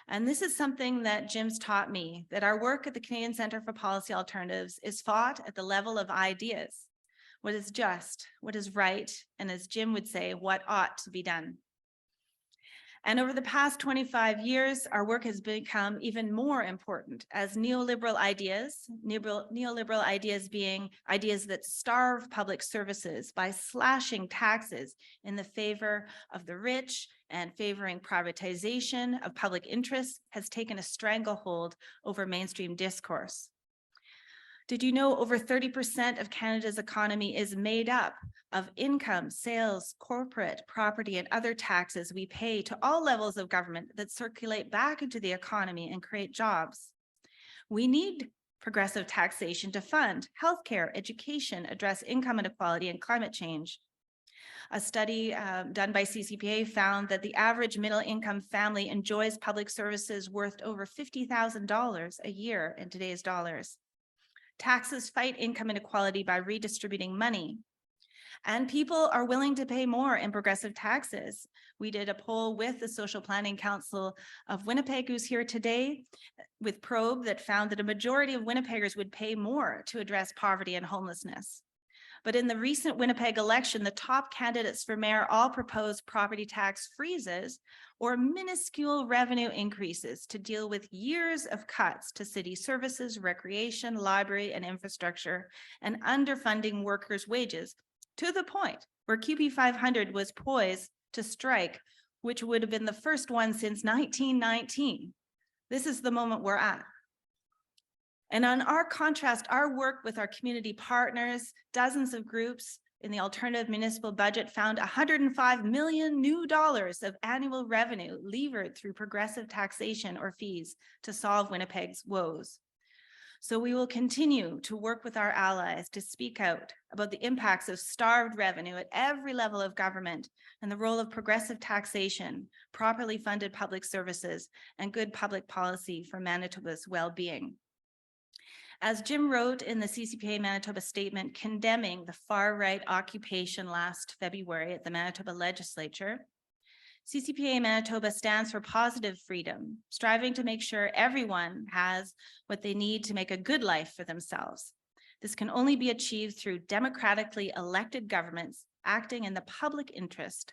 And this is something that Jim's taught me, that our work at the Canadian Centre for Policy Alternatives is fought at the level of ideas, what is just, what is right, and as Jim would say, what ought to be done. And over the past 25 years, our work has become even more important as neoliberal ideas being ideas that starve public services by slashing taxes in the favor of the rich and favoring privatization of public interests has taken a stranglehold over mainstream discourse. Did you know over 30% of Canada's economy is made up of income, sales, corporate, property, and other taxes we pay to all levels of government that circulate back into the economy and create jobs? We need progressive taxation to fund healthcare, education, address income inequality, and climate change. A study done by CCPA found that the average middle-income family enjoys public services worth over $50,000 a year in today's dollars. Taxes fight income inequality by redistributing money. And people are willing to pay more in progressive taxes. We did a poll with the Social Planning Council of Winnipeg, who's here today, with Probe that found that a majority of Winnipeggers would pay more to address poverty and homelessness. But in the recent Winnipeg election, the top candidates for mayor all proposed property tax freezes or minuscule revenue increases to deal with years of cuts to city services, recreation, library, and infrastructure, and underfunding workers' wages to the point where QP 500 was poised to strike, which would have been the first one since 1919. This is the moment we're at. And on our contrast, our work with our community partners, dozens of groups in the alternative municipal budget found $105 million new of annual revenue levered through progressive taxation or fees to solve Winnipeg's woes. So we will continue to work with our allies to speak out about the impacts of starved revenue at every level of government and the role of progressive taxation, properly funded public services, and good public policy for Manitoba's well-being. As Jim wrote in the CCPA Manitoba statement condemning the far-right occupation last February at the Manitoba Legislature, CCPA Manitoba stands for positive freedom, striving to make sure everyone has what they need to make a good life for themselves. This can only be achieved through democratically elected governments acting in the public interest,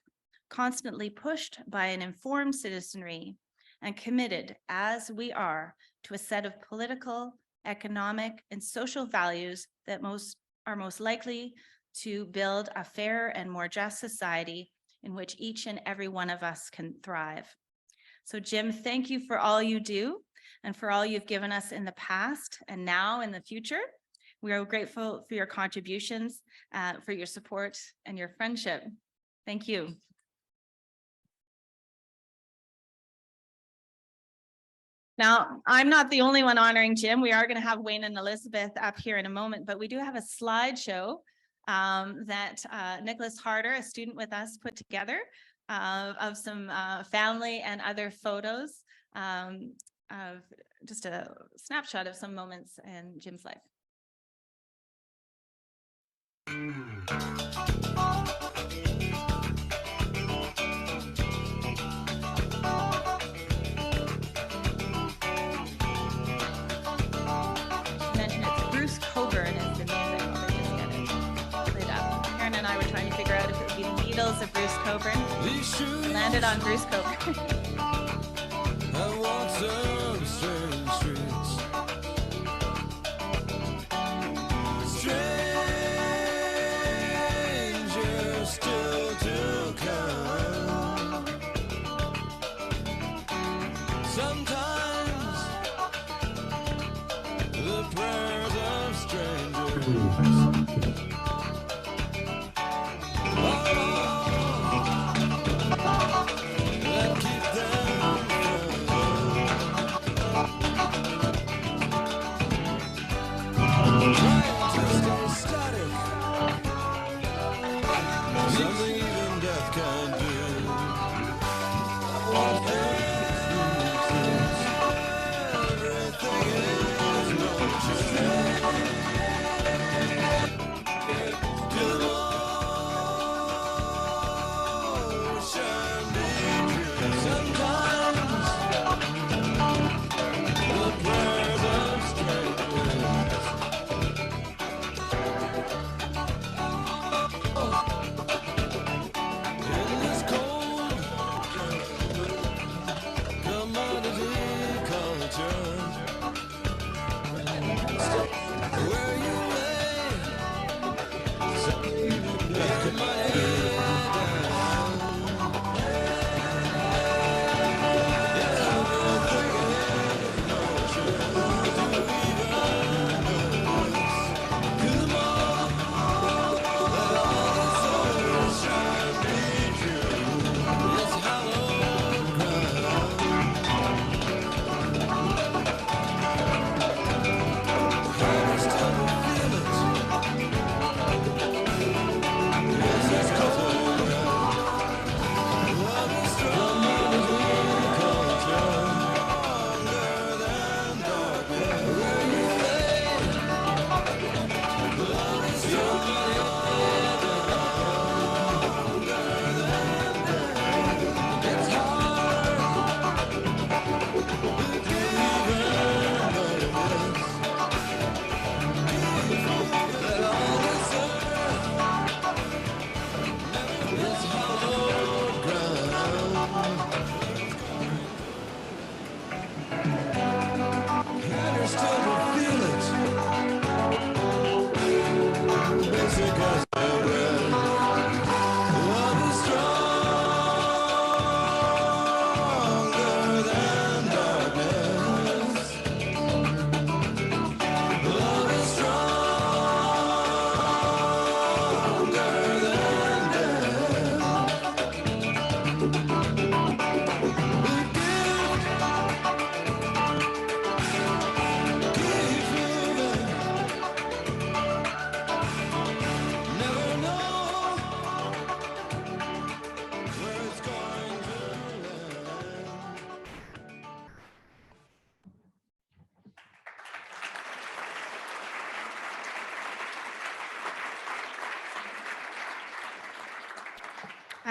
constantly pushed by an informed citizenry and committed, as we are, to a set of political, economic, and social values that are most likely to build a fairer and more just society in which each and every one of us can thrive. So Jim, thank you for all you do and for all you've given us in the past and now in the future. We are grateful for your contributions, for your support and your friendship. Thank you. Now, I'm not the only one honoring Jim. We are going to have Wayne and Elizabeth up here in a moment, but we do have a slideshow that Nicholas Harder, a student with us, put together of some family and other photos of just a snapshot of some moments in Jim's life. Of Bruce Coburn. Landed on Bruce Coburn. I walk some strange streets. Strangers still to come. Sometimes the prayers of strangers.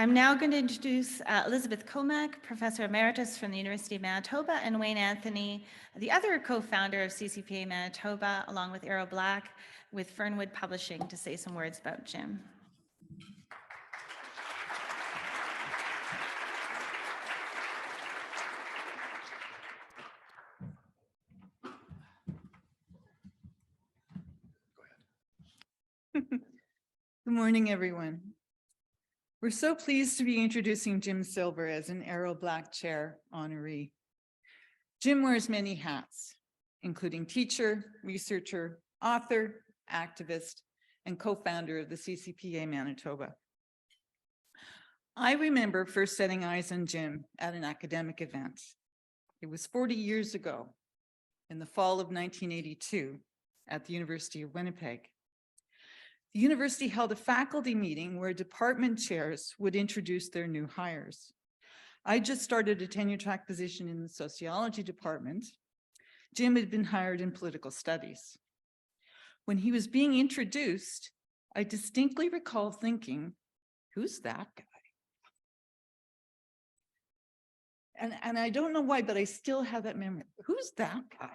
I'm now going to introduce Elizabeth Comack, Professor Emeritus from the University of Manitoba, and Wayne Antony, the other co-founder of CCPA Manitoba, along with Errol Black with Fernwood Publishing, to say some words about Jim. Good morning, everyone. We're so pleased to be introducing Jim Silver as an Errol Black Chair honoree. Jim wears many hats, including teacher, researcher, author, activist, and co-founder of the CCPA Manitoba. I remember first setting eyes on Jim at an academic event. It was 40 years ago, in the fall of 1982, at the University of Winnipeg. The university held a faculty meeting where department chairs would introduce their new hires. I just started a tenure track position in the sociology department. Jim had been hired in political studies. When he was being introduced, I distinctly recall thinking, who's that guy? And I don't know why, but I still have that memory. Who's that guy?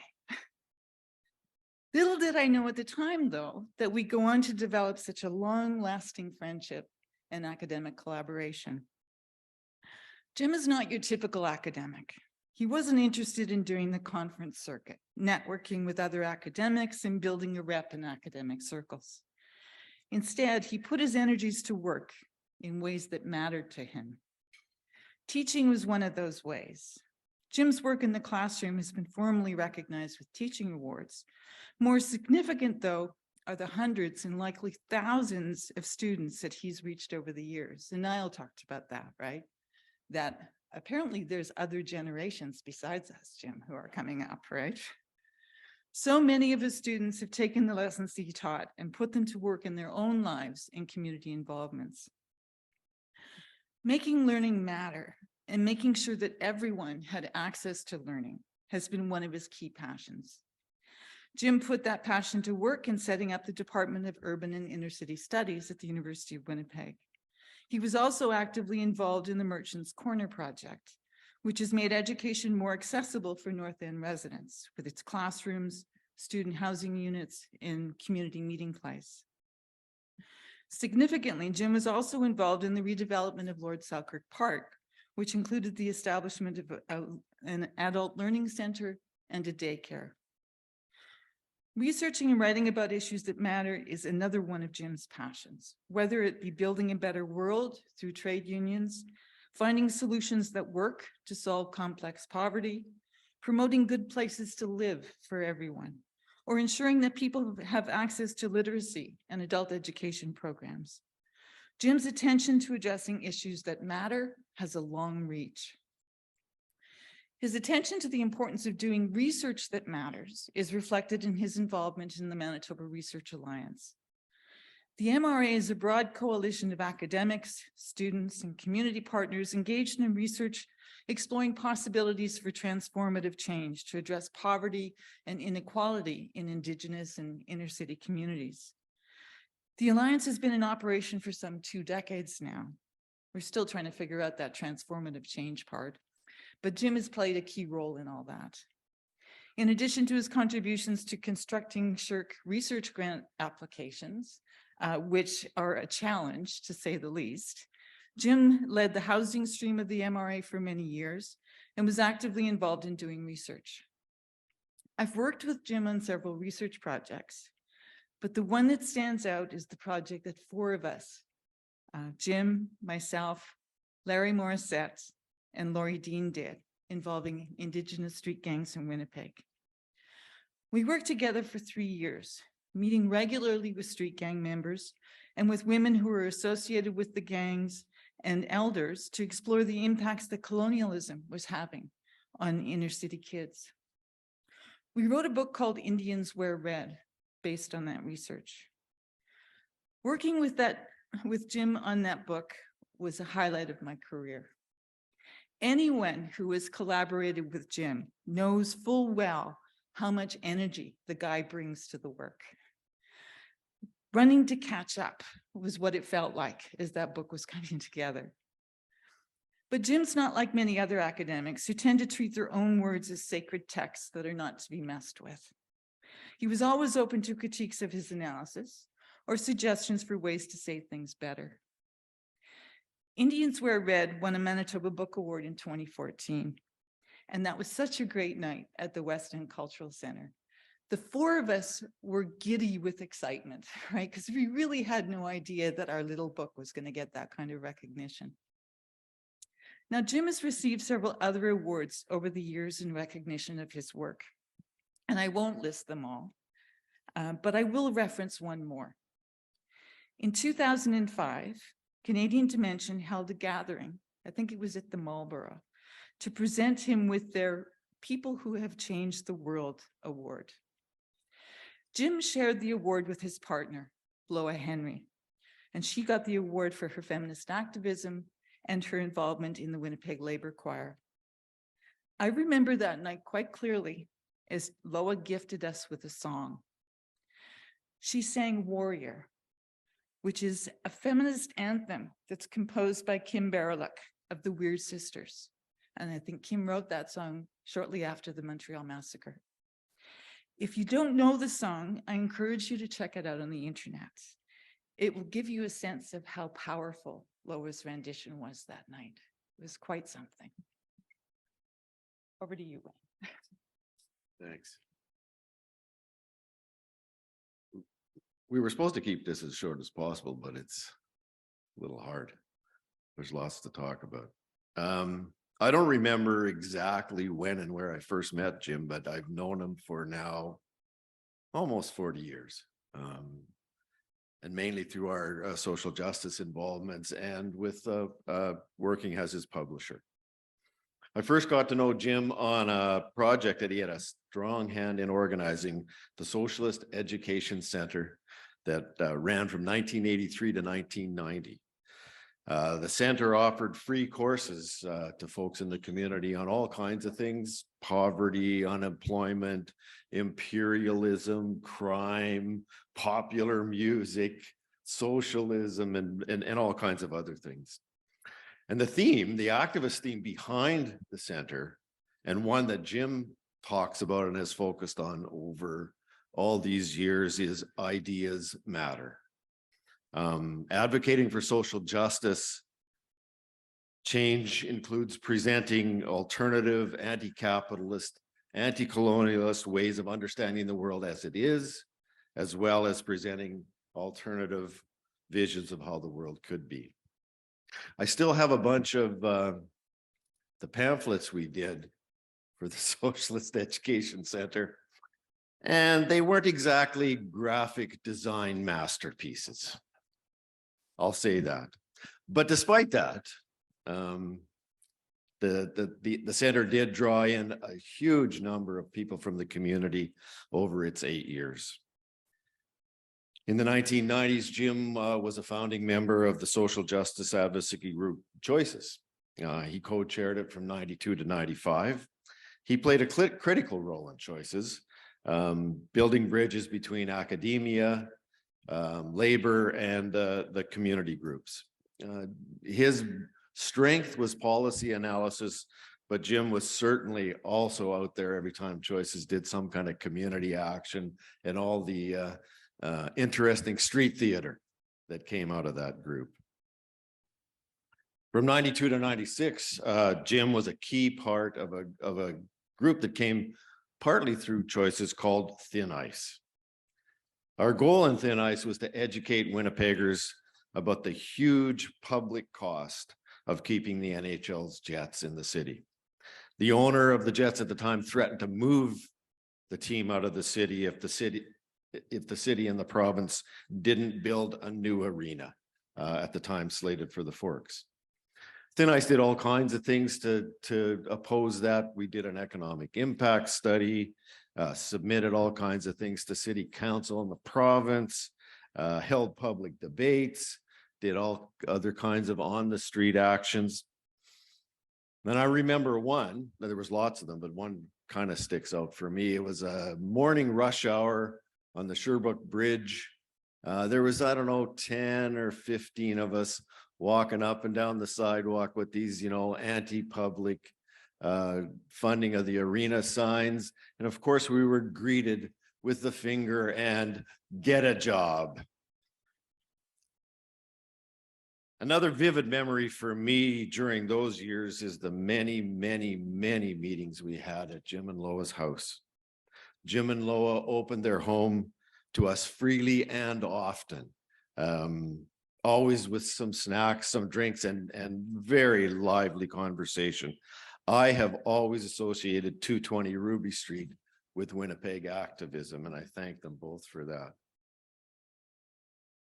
Little did I know at the time, though, that we go on to develop such a long-lasting friendship and academic collaboration. Jim is not your typical academic. He wasn't interested in doing the conference circuit, networking with other academics and building a rep in academic circles. Instead, he put his energies to work in ways that mattered to him. Teaching was one of those ways. Jim's work in the classroom has been formally recognized with teaching awards. More significant, though, are the hundreds and likely thousands of students that he's reached over the years. And Niall talked about that, right? That apparently there's other generations besides us, Jim, who are coming up, right? So many of his students have taken the lessons he taught and put them to work in their own lives and community involvements. Making learning matter and making sure that everyone had access to learning has been one of his key passions. Jim put that passion to work in setting up the Department of Urban and Inner City Studies at the University of Winnipeg. He was also actively involved in the Merchants Corner project, which has made education more accessible for North End residents with its classrooms, student housing units, and community meeting place. Significantly, Jim was also involved in the redevelopment of Lord Selkirk Park, which included the establishment of an adult learning center and a daycare. Researching and writing about issues that matter is another one of Jim's passions, whether it be building a better world through trade unions, finding solutions that work to solve complex poverty, promoting good places to live for everyone, or ensuring that people have access to literacy and adult education programs. Jim's attention to addressing issues that matter has a long reach. His attention to the importance of doing research that matters is reflected in his involvement in the Manitoba Research Alliance. The MRA is a broad coalition of academics, students, and community partners engaged in research exploring possibilities for transformative change to address poverty and inequality in Indigenous and inner city communities. The Alliance has been in operation for some 2 decades now. We're still trying to figure out that transformative change part, but Jim has played a key role in all that. In addition to his contributions to constructing SSHRC research grant applications, which are a challenge to say the least, Jim led the housing stream of the MRA for many years and was actively involved in doing research. I've worked with Jim on several research projects, but the one that stands out is the project that 4 of us, Jim, myself, Larry Morissette, and Laurie Dean did, involving Indigenous street gangs in Winnipeg. We worked together for 3 years, meeting regularly with street gang members and with women who were associated with the gangs and elders to explore the impacts that colonialism was having on inner city kids. We wrote a book called Indians Wear Red, based on that research. Working with Jim on that book was a highlight of my career. Anyone who has collaborated with Jim knows full well how much energy the guy brings to the work. Running to catch up was what it felt like as that book was coming together. But Jim's not like many other academics who tend to treat their own words as sacred texts that are not to be messed with. He was always open to critiques of his analysis or suggestions for ways to say things better. Indians Wear Red won a Manitoba Book Award in 2014. And that was such a great night at the West End Cultural Center. The four of us were giddy with excitement, right? Because we really had no idea that our little book was going to get that kind of recognition. Now, Jim has received several other awards over the years in recognition of his work, and I won't list them all, but I will reference one more. In 2005, Canadian Dimension held a gathering, I think it was at the Marlborough, to present him with their People Who Have Changed the World award. Jim shared the award with his partner, Bloa Henry, and she got the award for her feminist activism and her involvement in the Winnipeg Labour Choir. I remember that night quite clearly as Loa gifted us with a song. She sang Warrior, which is a feminist anthem that's composed by Kim Baraluk of the Weird Sisters. And I think Kim wrote that song shortly after the Montreal Massacre. If you don't know the song, I encourage you to check it out on the internet. It will give you a sense of how powerful Loa's rendition was that night. It was quite something. Over to you, Wayne. Thanks. We were supposed to keep this as short as possible, but it's a little hard. There's lots to talk about. I don't remember exactly when and where I first met Jim, but I've known him for now almost 40 years. And mainly through our social justice involvements and with working as his publisher. I first got to know Jim on a project that he had a strong hand in organizing, the Socialist Education Center that ran from 1983 to 1990. The center offered free courses to folks in the community on all kinds of things: poverty, unemployment, imperialism, crime, popular music, socialism, and all kinds of other things. And the theme, the activist theme behind the center, and one that Jim talks about and has focused on over all these years, is ideas matter. Advocating for social justice change includes presenting alternative, anti-capitalist, anti-colonialist ways of understanding the world as it is, as well as presenting alternative visions of how the world could be. I still have a bunch of the pamphlets we did for the Socialist Education Center, and they weren't exactly graphic design masterpieces. I'll say that. But despite that, the center did draw in a huge number of people from the community over its 8 years. In the 1990s, Jim was a founding member of the social justice advocacy group Choices. He co-chaired it from 92 to 95. He played a critical role in Choices, building bridges between academia, labor, and the community groups. His strength was policy analysis, but Jim was certainly also out there every time Choices did some kind of community action and all the interesting street theater that came out of that group. From 92 to 96, Jim was a key part of a group that came partly through Choices called Thin Ice. Our goal in Thin Ice was to educate Winnipeggers about the huge public cost of keeping the NHL's Jets in the city. The owner of the Jets at the time threatened to move the team out of the city if the city and the province didn't build a new arena, at the time slated for the Forks. Thin Ice did all kinds of things to oppose that. We did an economic impact study, submitted all kinds of things to city council in the province, held public debates, did all other kinds of on the street actions. And I remember one, there was lots of them, but one kind of sticks out for me. It was a morning rush hour on the Sherbrooke Bridge. There was, I don't know, 10 or 15 of us walking up and down the sidewalk with these, anti-public funding of the arena signs. And of course, we were greeted with the finger and get a job. Another vivid memory for me during those years is the many, many, many meetings we had at Jim and Loa's house. Jim and Loa opened their home to us freely and often, always with some snacks, some drinks, and very lively conversation. I have always associated 220 Ruby Street with Winnipeg activism, and I thank them both for that.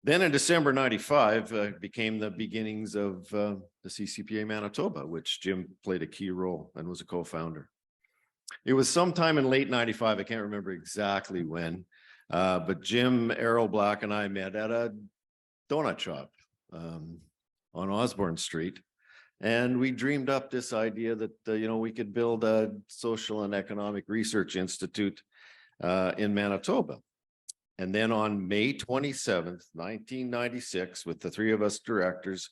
Then in December 95 became the beginnings of the CCPA Manitoba, which Jim played a key role and was a co-founder. It was sometime in late 95, I can't remember exactly when, but Jim, Errol Black, and I met at a donut shop on Osborne Street. And we dreamed up this idea that, we could build a social and economic research institute in Manitoba. And then on May 27th, 1996, with the three of us directors,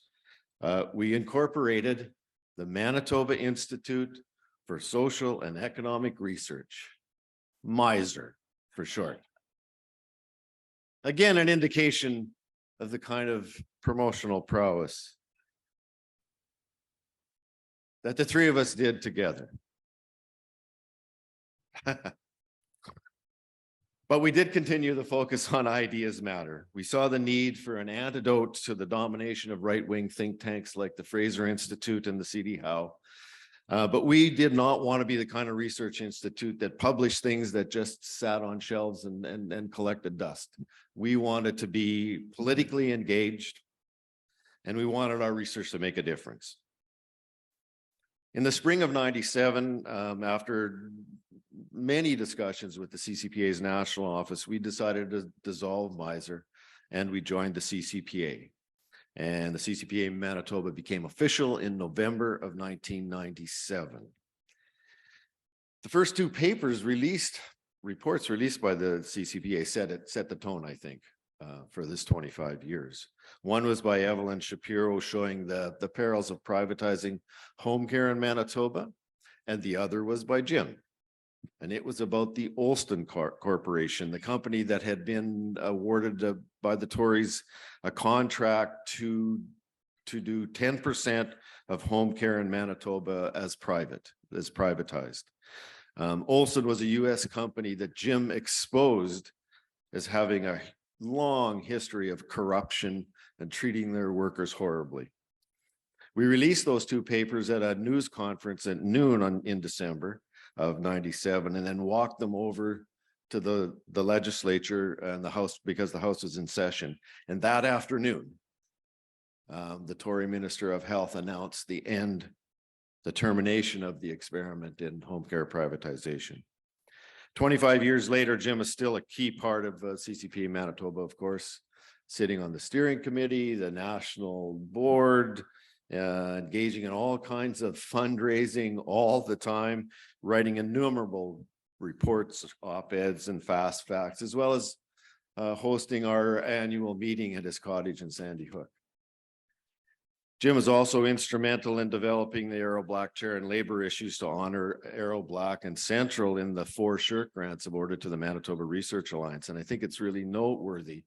we incorporated the Manitoba Institute for Social and Economic Research, MISER for short. Again, an indication of the kind of promotional prowess that the three of us did together. But we did continue the focus on ideas matter. We saw the need for an antidote to the domination of right-wing think tanks like the Fraser Institute and the CD Howe. But we did not want to be the kind of research institute that published things that just sat on shelves and collected dust. We wanted to be politically engaged, and we wanted our research to make a difference. In the spring of 97, after many discussions with the CCPA's national office, we decided to dissolve MISER and we joined the CCPA. And the CCPA Manitoba became official in November of 1997. The first two reports released by the CCPA set the tone, I think, for this 25 years. One was by Evelyn Shapiro showing the perils of privatizing home care in Manitoba, and the other was by Jim. And it was about the Olston Corporation, the company that had been awarded by the Tories a contract to do 10% of home care in Manitoba as privatized. Olston was a US company that Jim exposed as having a long history of corruption and treating their workers horribly. We released those two papers at a news conference at noon in December of 97, and then walked them over to the legislature and the House because the House was in session. And that afternoon, the Tory Minister of Health announced the termination of the experiment in home care privatization. 25 years later, Jim is still a key part of CCPA Manitoba, of course, sitting on the steering committee, the national board, engaging in all kinds of fundraising all the time, writing innumerable reports, op-eds, and fast facts, as well as hosting our annual meeting at his cottage in Sandy Hook. Jim is also instrumental in developing the Errol Black Chair and labor issues to honor Errol Black, and central in the 4 SSHRC grants awarded to the Manitoba Research Alliance. And I think it's really noteworthy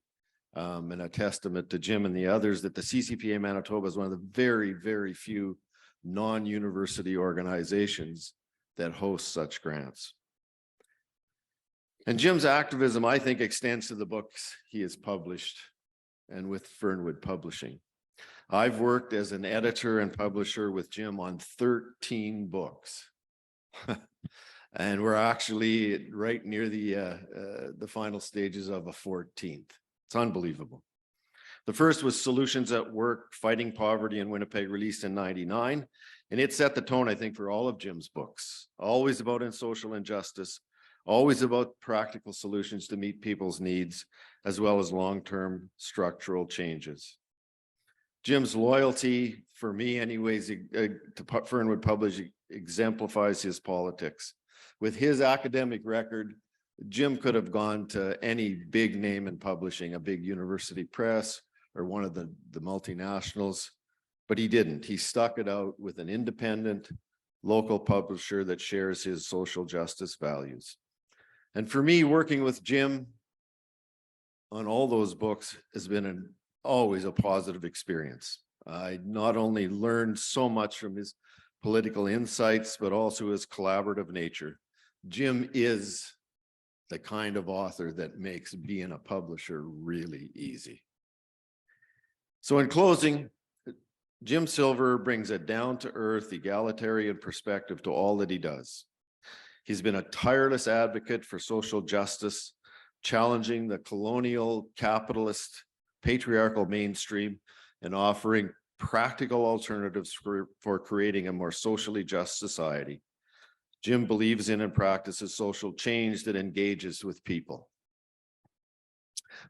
and a testament to Jim and the others that the CCPA Manitoba is one of the very, very few non-university organizations that host such grants. And Jim's activism, I think, extends to the books he has published and with Fernwood Publishing. I've worked as an editor and publisher with Jim on 13 books. And we're actually right near the final stages of a 14th. It's unbelievable. The first was Solutions at Work, Fighting Poverty in Winnipeg, released in 99. And it set the tone, I think, for all of Jim's books. Always about social injustice, always about practical solutions to meet people's needs, as well as long-term structural changes. Jim's loyalty, for me anyways, to Fernwood Publishing exemplifies his politics. With his academic record, Jim could have gone to any big name in publishing, a big university press or one of the multinationals, But he didn't. He stuck it out with an independent local publisher that shares his social justice values. And for me, working with Jim on all those books has been always a positive experience. I not only learned so much from his political insights, but also his collaborative nature. Jim is the kind of author that makes being a publisher really easy. So in closing, Jim Silver brings a down-to-earth, egalitarian perspective to all that he does. He's been a tireless advocate for social justice, challenging the colonial, capitalist, patriarchal mainstream, and offering practical alternatives for creating a more socially just society. Jim believes in and practices social change that engages with people.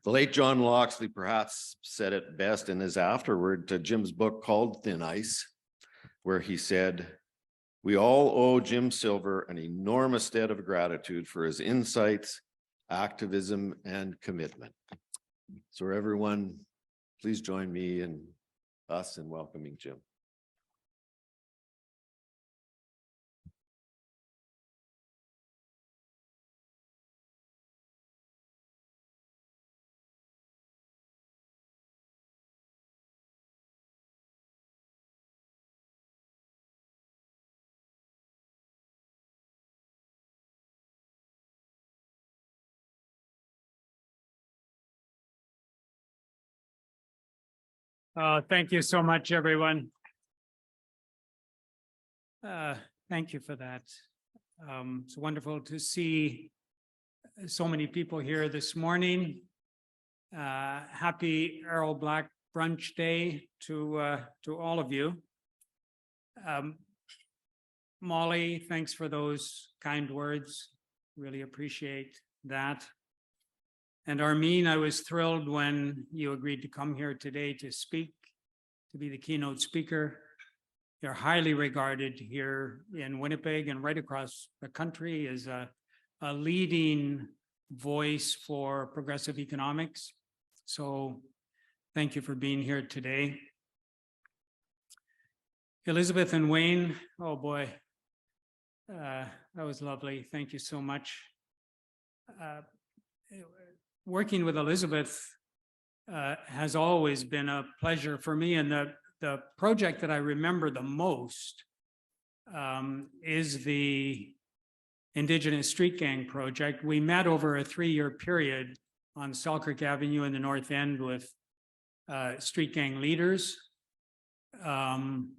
The late John Loxley perhaps said it best in his afterword to Jim's book called Thin Ice, where he said, "We all owe Jim Silver an enormous debt of gratitude for his insights, activism, and commitment." So everyone, please join me and us in welcoming Jim. Thank you so much, everyone. Thank you for that. It's wonderful to see so many people here this morning. Happy Errol Black Brunch Day to all of you. Molly, thanks for those kind words. Really appreciate that. And Armine, I was thrilled when you agreed to come here today to speak, to be the keynote speaker. You're highly regarded here in Winnipeg and right across the country as a leading voice for progressive economics. So thank you for being here today. Elizabeth and Wayne, oh boy, that was lovely. Thank you so much. Working with Elizabeth has always been a pleasure for me, and the project that I remember the most is the Indigenous Street Gang project. We met over a 3-year period on Selkirk Avenue in the North End with street gang leaders, the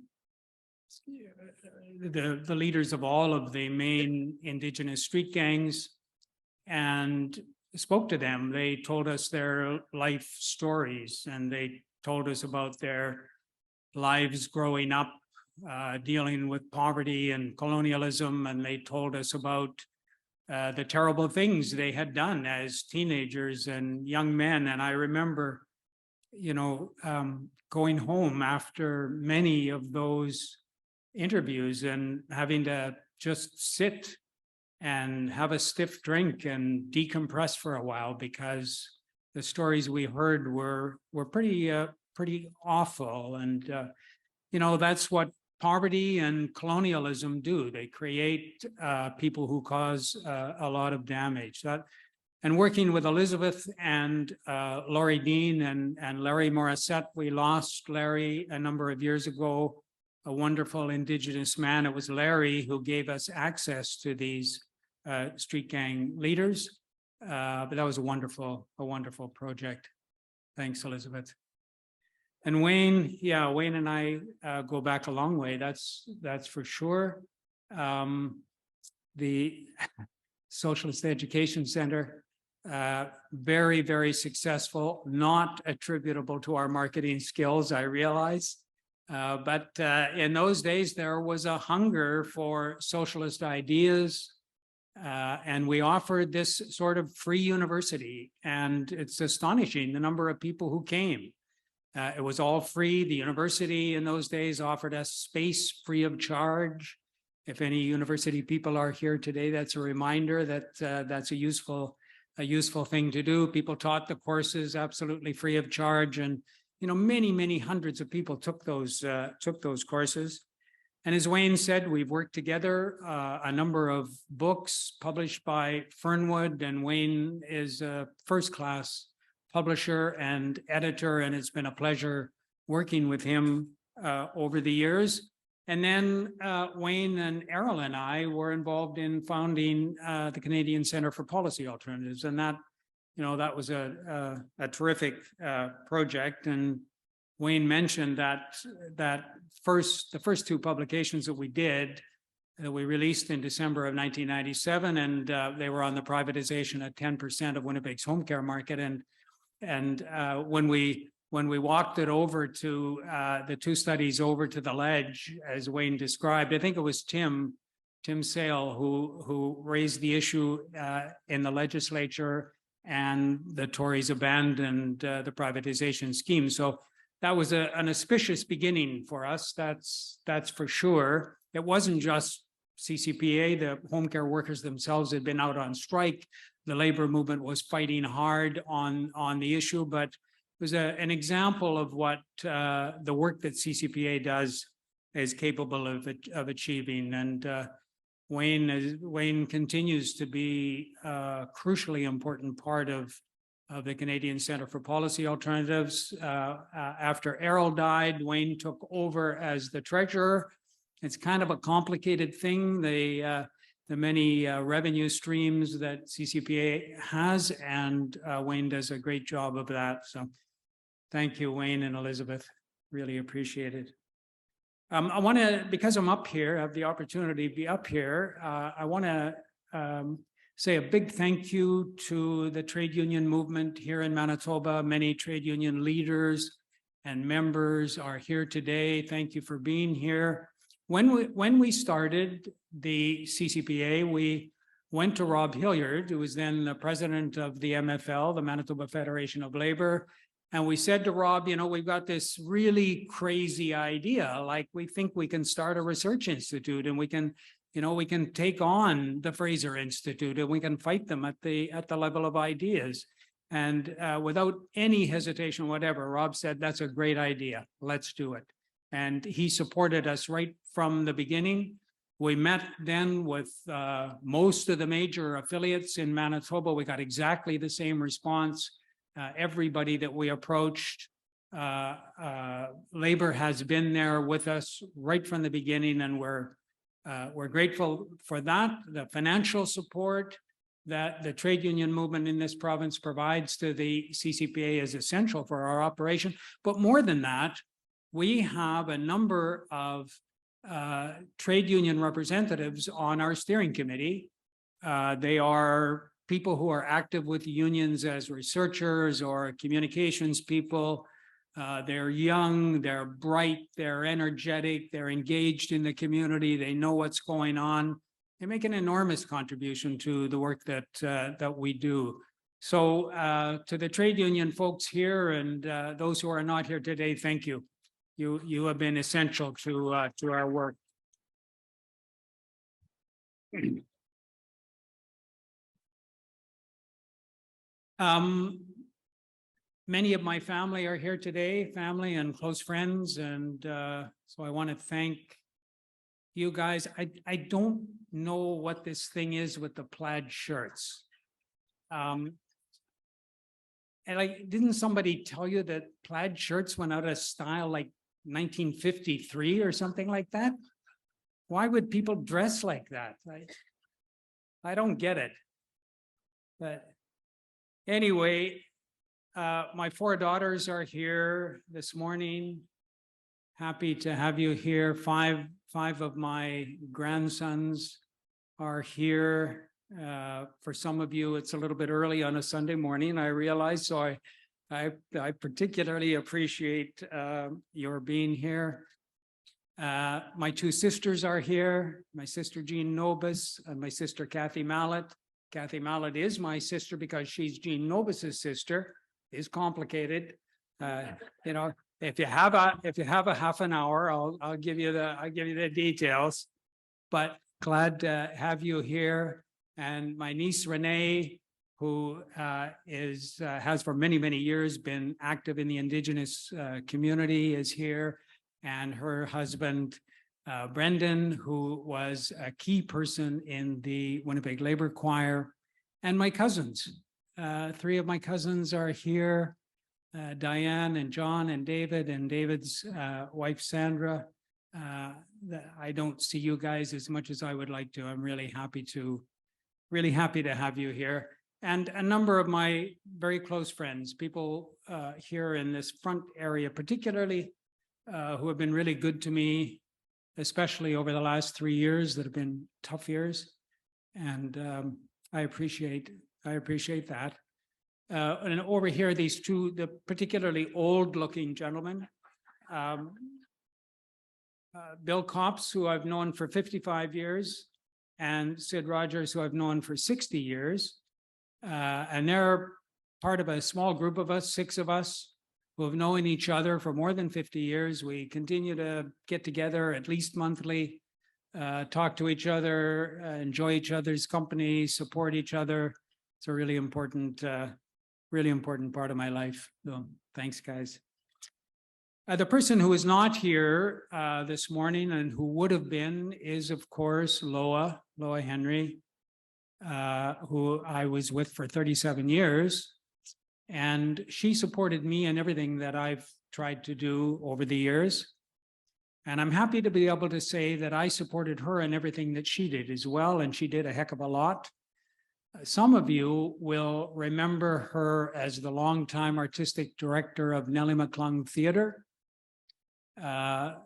leaders of all of the main Indigenous street gangs, and spoke to them. They told us their life stories, and they told us about their lives growing up, dealing with poverty and colonialism, and they told us about the terrible things they had done as teenagers and young men. And I remember, going home after many of those interviews and having to just sit and have a stiff drink and decompress for a while, because the stories we heard were pretty awful. And that's what poverty and colonialism do. They create people who cause a lot of damage. And working with Elizabeth and Laurie Dean and Larry Morissette, we lost Larry a number of years ago, a wonderful Indigenous man. It was Larry who gave us access to these street gang leaders. But that was a wonderful project. Thanks, Elizabeth. And Wayne, yeah, Wayne and I go back a long way. That's for sure. The Socialist Education Center, very, very successful, not attributable to our marketing skills, I realize. But in those days, there was a hunger for socialist ideas. And we offered this sort of free university, and it's astonishing the number of people who came. It was all free. The university in those days offered us space free of charge. If any university people are here today, that's a reminder that that's a useful thing to do. People taught the courses absolutely free of charge, and many hundreds of people took those courses. And as Wayne said, we've worked together, a number of books published by Fernwood, and Wayne is a first-class publisher and editor, and it's been a pleasure working with him over the years. And then Wayne and Errol and I were involved in founding the Canadian Centre for Policy Alternatives, and that was a terrific project. And Wayne mentioned that the first two publications that we did, that we released in December of 1997, and they were on the privatization at 10% of Winnipeg's home care market. And when we walked it over to the two studies over to the ledge, as Wayne described, I think it was Tim Sale who raised the issue in the legislature, and the Tories abandoned the privatization scheme. So that was an auspicious beginning for us. That's for sure. It wasn't just CCPA. The home care workers themselves had been out on strike. The labor movement was fighting hard on the issue, but it was an example of what the work that CCPA does is capable of achieving. And Wayne continues to be a crucially important part of the Canadian Centre for Policy Alternatives. After Errol died, Wayne took over as the treasurer. It's kind of a complicated thing, the many revenue streams that CCPA has, and Wayne does a great job of that. So thank you, Wayne and Elizabeth. Really appreciate it. I want to, because I'm up here, have the opportunity to be up here, I want to say a big thank you to the trade union movement here in Manitoba. Many trade union leaders and members are here today. Thank you for being here. When we started the CCPA, we went to Rob Hilliard, who was then the president of the MFL, the Manitoba Federation of Labor. And we said to Rob, we've got this really crazy idea, like we think we can start a research institute, and we can take on the Fraser Institute, and we can fight them at the level of ideas. And without any hesitation whatever, Rob said, that's a great idea. Let's do it. And he supported us right from the beginning. We met then with most of the major affiliates in Manitoba. We got exactly the same response. Everybody that we approached, labor has been there with us right from the beginning, and we're grateful for that. The financial support that the trade union movement in this province provides to the CCPA is essential for our operation. But more than that, we have a number of trade union representatives on our steering committee. They are people who are active with unions as researchers or communications people. They're young, they're bright, they're energetic, they're engaged in the community, they know what's going on. They make an enormous contribution to the work that we do. So to the trade union folks here and those who are not here today, thank you. You have been essential to our work. Many of my family are here today, family and close friends, and so I want to thank you guys. I don't know what this thing is with the plaid shirts. And didn't somebody tell you that plaid shirts went out of style like 1953 or something like that? Why would people dress like that? I don't get it. But anyway, my four daughters are here this morning. Happy to have you here. Five of my grandsons are here. For some of you, it's a little bit early on a Sunday morning, I realize, so I particularly appreciate your being here. My two sisters are here, my sister Jean Nobis and my sister Kathy Mallet. Kathy Mallet is my sister because she's Jean Nobis's sister. Is complicated. If you have a half an hour, I'll give you the details. But glad to have you here. And my niece Renee who has for many, many years been active in the Indigenous community, is here, and her husband, Brendan, who was a key person in the Winnipeg Labour Choir, and my cousins. Three of my cousins are here, Diane and John and David's wife, Sandra. I don't see you guys as much as I would like to. I'm really happy to have you here. And a number of my very close friends, people here in this front area, particularly who have been really good to me, especially over the last 3 years that have been tough years. And I appreciate that. And over here, these two, the particularly old-looking gentlemen, Bill Copps, who I've known for 55 years, and Sid Rogers, who I've known for 60 years. And they're part of a small group of us, 6 of us, who have known each other for more than 50 years. We continue to get together at least monthly, talk to each other, enjoy each other's company, support each other. It's a really important part of my life. So thanks, guys. The person who is not here this morning and who would have been is, of course, Loa Henry, who I was with for 37 years. And she supported me in everything that I've tried to do over the years. And I'm happy to be able to say that I supported her in everything that she did as well. And she did a heck of a lot. Some of you will remember her as the longtime artistic director of Nellie McClung Theatre. The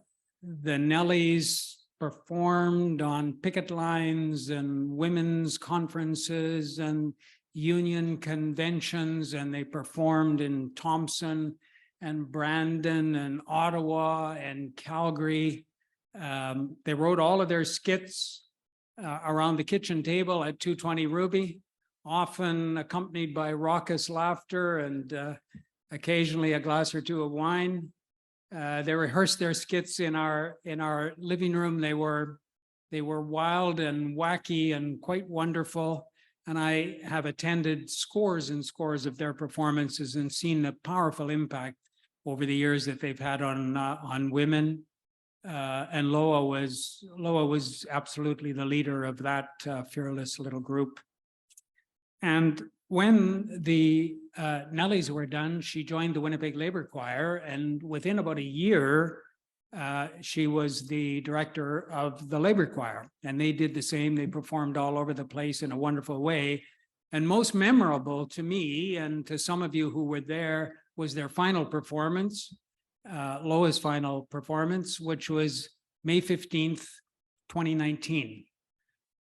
Nellies performed on picket lines and women's conferences and union conventions, and they performed in Thompson and Brandon and Ottawa and Calgary. They wrote all of their skits around the kitchen table at 220 Ruby, often accompanied by raucous laughter and occasionally a glass or two of wine. They rehearsed their skits in our living room. They were wild and wacky and quite wonderful. And I have attended scores and scores of their performances and seen the powerful impact over the years that they've had on women. And Loa was absolutely the leader of that fearless little group. And when the Nellies were done, she joined the Winnipeg Labour Choir, and within about a year, she was the director of the Labour Choir, and they did the same. They performed all over the place in a wonderful way. And most memorable to me and to some of you who were there was their final performance, Loa's final performance, which was May 15th, 2019,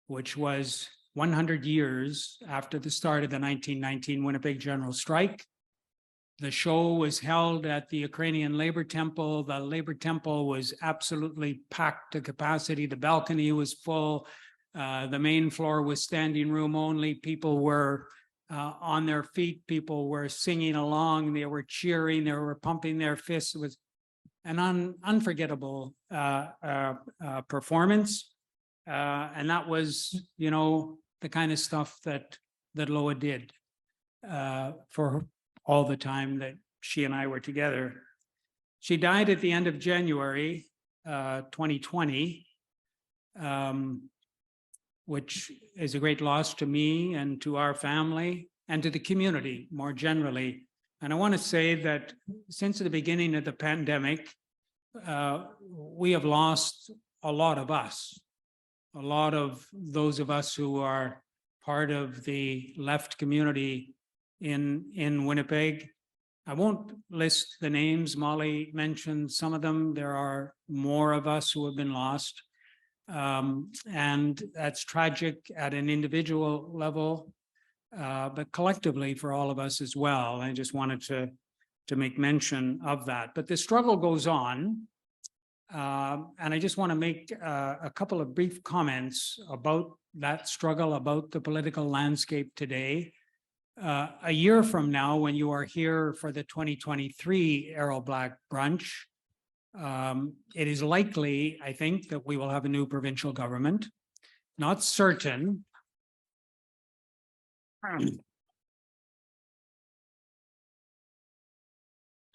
which was 100 years after the start of the 1919 Winnipeg General Strike. The show was held at the Ukrainian Labor Temple. The Labor Temple was absolutely packed to capacity. The balcony was full. The main floor was standing room only. People were on their feet. People were singing along. They were cheering. They were pumping their fists. It was an unforgettable performance. And that was, you know, the kind of stuff that Loa did for all the time that she and I were together. She died at the end of January 2020, which is a great loss to me and to our family and to the community more generally. And I want to say that since the beginning of the pandemic, we have lost a lot of us. A lot of those of us who are part of the left community in Winnipeg. I won't list the names. Molly mentioned some of them. There are more of us who have been lost. And that's tragic at an individual level, but collectively for all of us as well. I just wanted to make mention of that. But the struggle goes on. And I just want to make a couple of brief comments about that struggle, about the political landscape today. A year from now, when you are here for the 2023 Errol Black Brunch, it is likely, I think, that we will have a new provincial government. Not certain.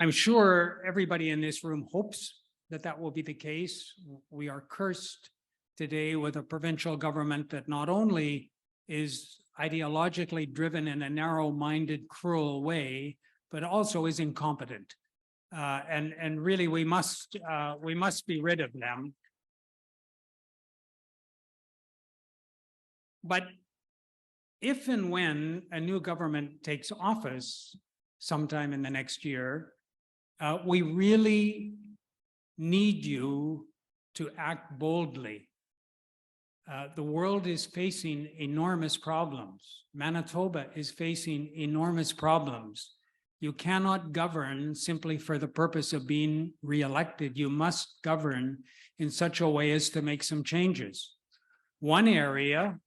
I'm sure everybody in this room hopes that that will be the case. We are cursed today with a provincial government that not only is ideologically driven in a narrow-minded, cruel way, but also is incompetent. And really, we must be rid of them. But if and when a new government takes office sometime in the next year, we really need you to act boldly. The world is facing enormous problems. Manitoba is facing enormous problems. You cannot govern simply for the purpose of being reelected. You must govern in such a way as to make some changes. One area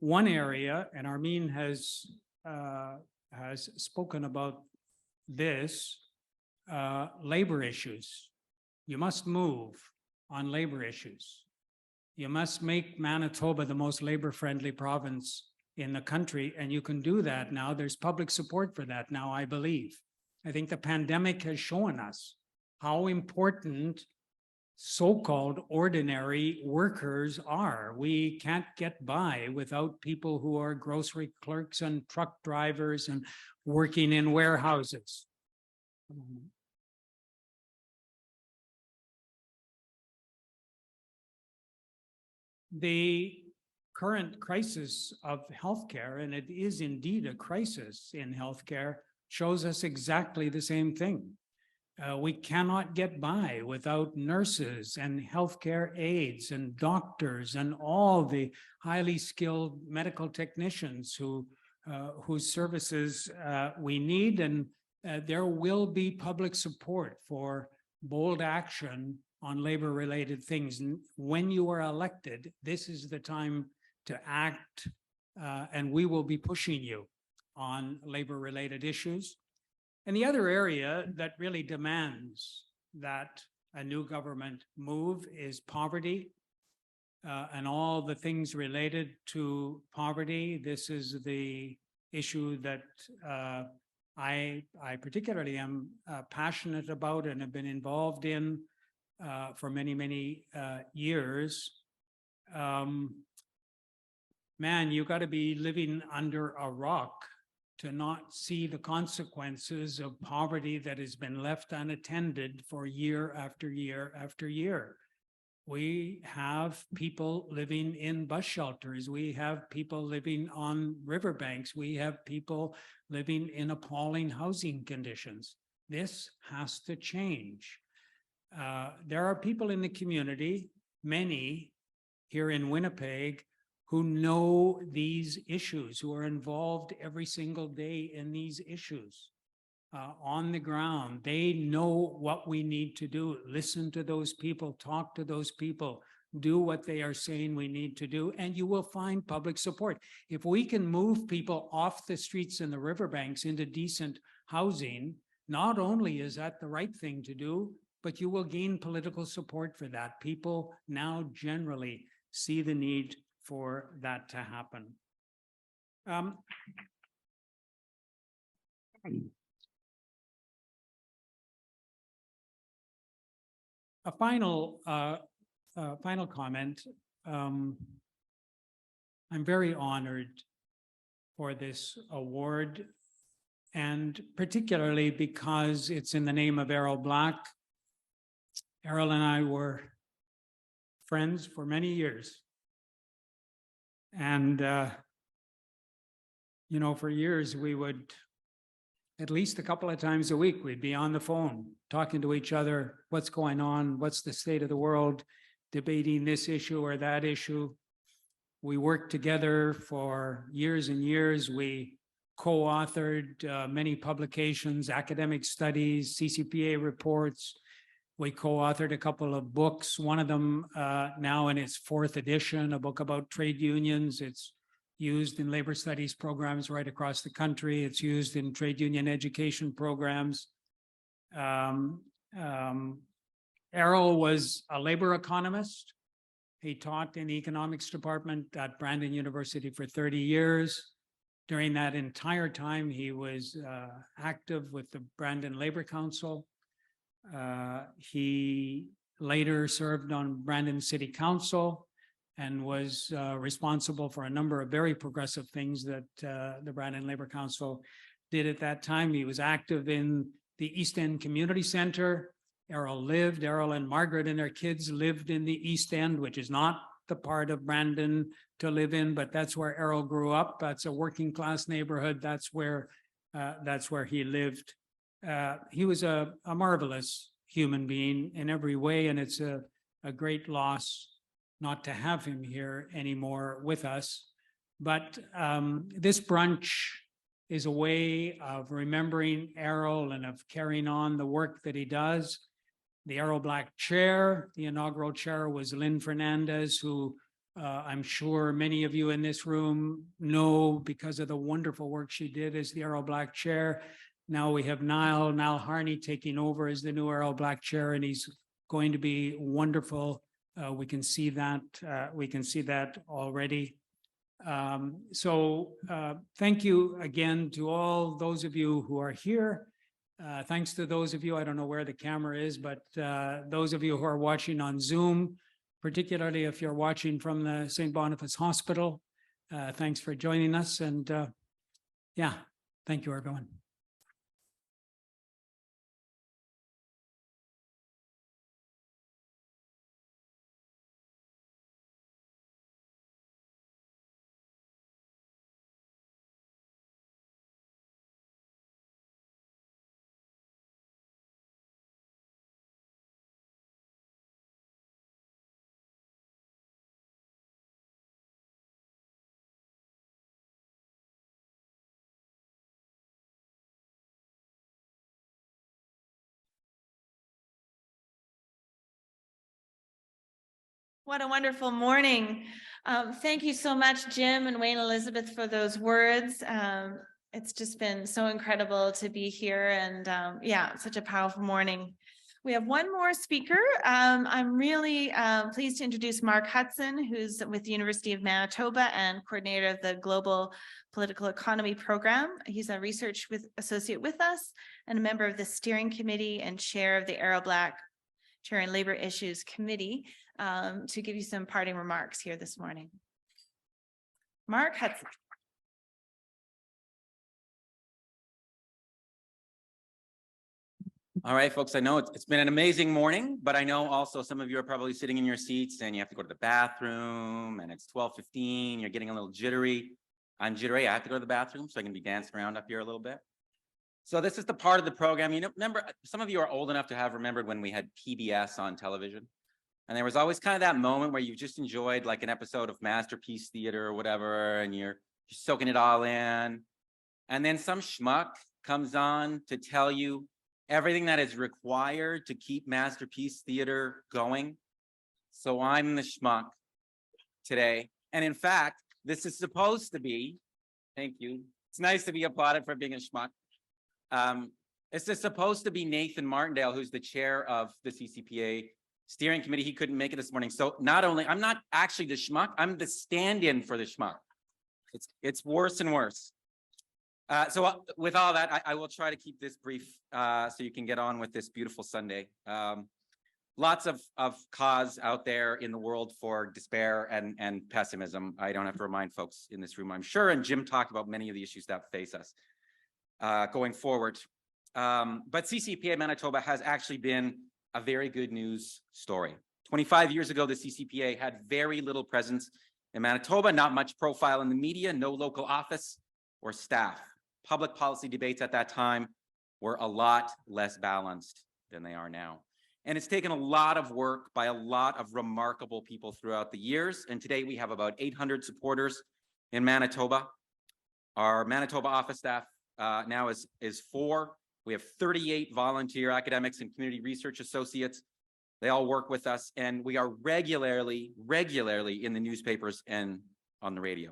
and Armine has spoken about this, labor issues. You must move on labor issues. You must make Manitoba the most labor-friendly province in the country, and you can do that now. There's public support for that now, I believe. I think the pandemic has shown us how important so-called ordinary workers are. We can't get by without people who are grocery clerks and truck drivers and working in warehouses. The current crisis of healthcare, and it is indeed a crisis in healthcare, shows us exactly the same thing. We cannot get by without nurses and healthcare aides and doctors and all the highly skilled medical technicians whose services we need. And there will be public support for bold action on labor-related things. And when you are elected, this is the time to act, and we will be pushing you on labor-related issues. And the other area that really demands that a new government move is poverty, and all the things related to poverty. This is the issue that I particularly am passionate about and have been involved in for many, many years. Man, you got to be living under a rock to not see the consequences of poverty that has been left unattended for year after year after year. We have people living in bus shelters. We have people living on riverbanks. We have people living in appalling housing conditions. This has to change. There are people in the community, many here in Winnipeg, who know these issues, who are involved every single day in these issues. On the ground, they know what we need to do. Listen to those people, talk to those people, do what they are saying we need to do, and you will find public support. If we can move people off the streets and the riverbanks into decent housing, not only is that the right thing to do, but you will gain political support for that. People now generally see the need for that to happen. A final comment. I'm very honored for this award, and particularly because it's in the name of Errol Black. Errol and I were friends for many years. And, you know, for years we would, at least a couple of times a week, we'd be on the phone talking to each other, what's going on, what's the state of the world, debating this issue or that issue. We worked together for years and years. We co-authored many publications, academic studies, CCPA reports. We co-authored a couple of books, one of them now in its 4th edition, a book about trade unions. It's used in labor studies programs right across the country. It's used in trade union education programs. Errol was a labor economist. He taught in the economics department at Brandon University for 30 years. During that entire time, he was active with the Brandon Labor Council. He later served on Brandon City Council and was responsible for a number of very progressive things that the Brandon Labor Council did at that time. He was active in the East End Community Center. Errol and Margaret and their kids lived in the East End, which is not the part of Brandon to live in, but that's where Errol grew up. That's a working class neighborhood. That's where he lived. He was a marvelous human being in every way, and it's a great loss not to have him here anymore with us. But this brunch is a way of remembering Errol and of carrying on the work that he does. The Errol Black Chair, the inaugural chair, was Lynn Fernandez, who I'm sure many of you in this room know because of the wonderful work she did as the Errol Black Chair. Now we have Niall Harney taking over as the new Errol Black Chair, and he's going to be wonderful. We can see that. We can see that already. So thank you again to all those of you who are here. Thanks to those of you, I don't know where the camera is, but those of you who are watching on Zoom, particularly if you're watching from the St. Boniface Hospital, thanks for joining us. And yeah, thank you, everyone. What a wonderful morning. Thank you so much, Jim and Wayne Elizabeth, for those words. It's just been so incredible to be here, and yeah, such a powerful morning. We have one more speaker. I'm really pleased to introduce Mark Hudson, who's with the University of Manitoba and coordinator of the Global Political Economy Program. He's a research associate with us and a member of the steering committee and chair of the Errol Black Chair and Labor Issues Committee, to give you some parting remarks here this morning. Mark Hudson. All right, folks, I know it's been an amazing morning, but I know also some of you are probably sitting in your seats and you have to go to the bathroom and it's 12:15, you're getting a little jittery. I'm jittery, I have to go to the bathroom, so I can be dancing around up here a little bit. So this is the part of the program, you know, remember, some of you are old enough to have remembered when we had PBS on television. And there was always kind of that moment where you just enjoyed like an episode of Masterpiece Theater or whatever, and you're soaking it all in. And then some schmuck comes on to tell you everything that is required to keep Masterpiece Theater going. So I'm the schmuck today. And in fact, this is supposed to be, thank you. It's nice to be applauded for being a schmuck. This is supposed to be Nathan Martindale, who's the chair of the CCPA steering committee. He couldn't make it this morning. So not only, I'm not actually the schmuck, I'm the stand-in for the schmuck. It's worse and worse. So with all that, I will try to keep this brief so you can get on with this beautiful Sunday. Lots of cause out there in the world for despair and pessimism. I don't have to remind folks in this room, I'm sure, and Jim talked about many of the issues that face us going forward. But CCPA Manitoba has actually been a very good news story. 25 years ago, the CCPA had very little presence in Manitoba, not much profile in the media, no local office or staff. Public policy debates at that time were a lot less balanced than they are now. And it's taken a lot of work by a lot of remarkable people throughout the years. And today we have about 800 supporters in Manitoba. Our Manitoba office staff now is 4. We have 38 volunteer academics and community research associates. They all work with us, and we are regularly in the newspapers and on the radio.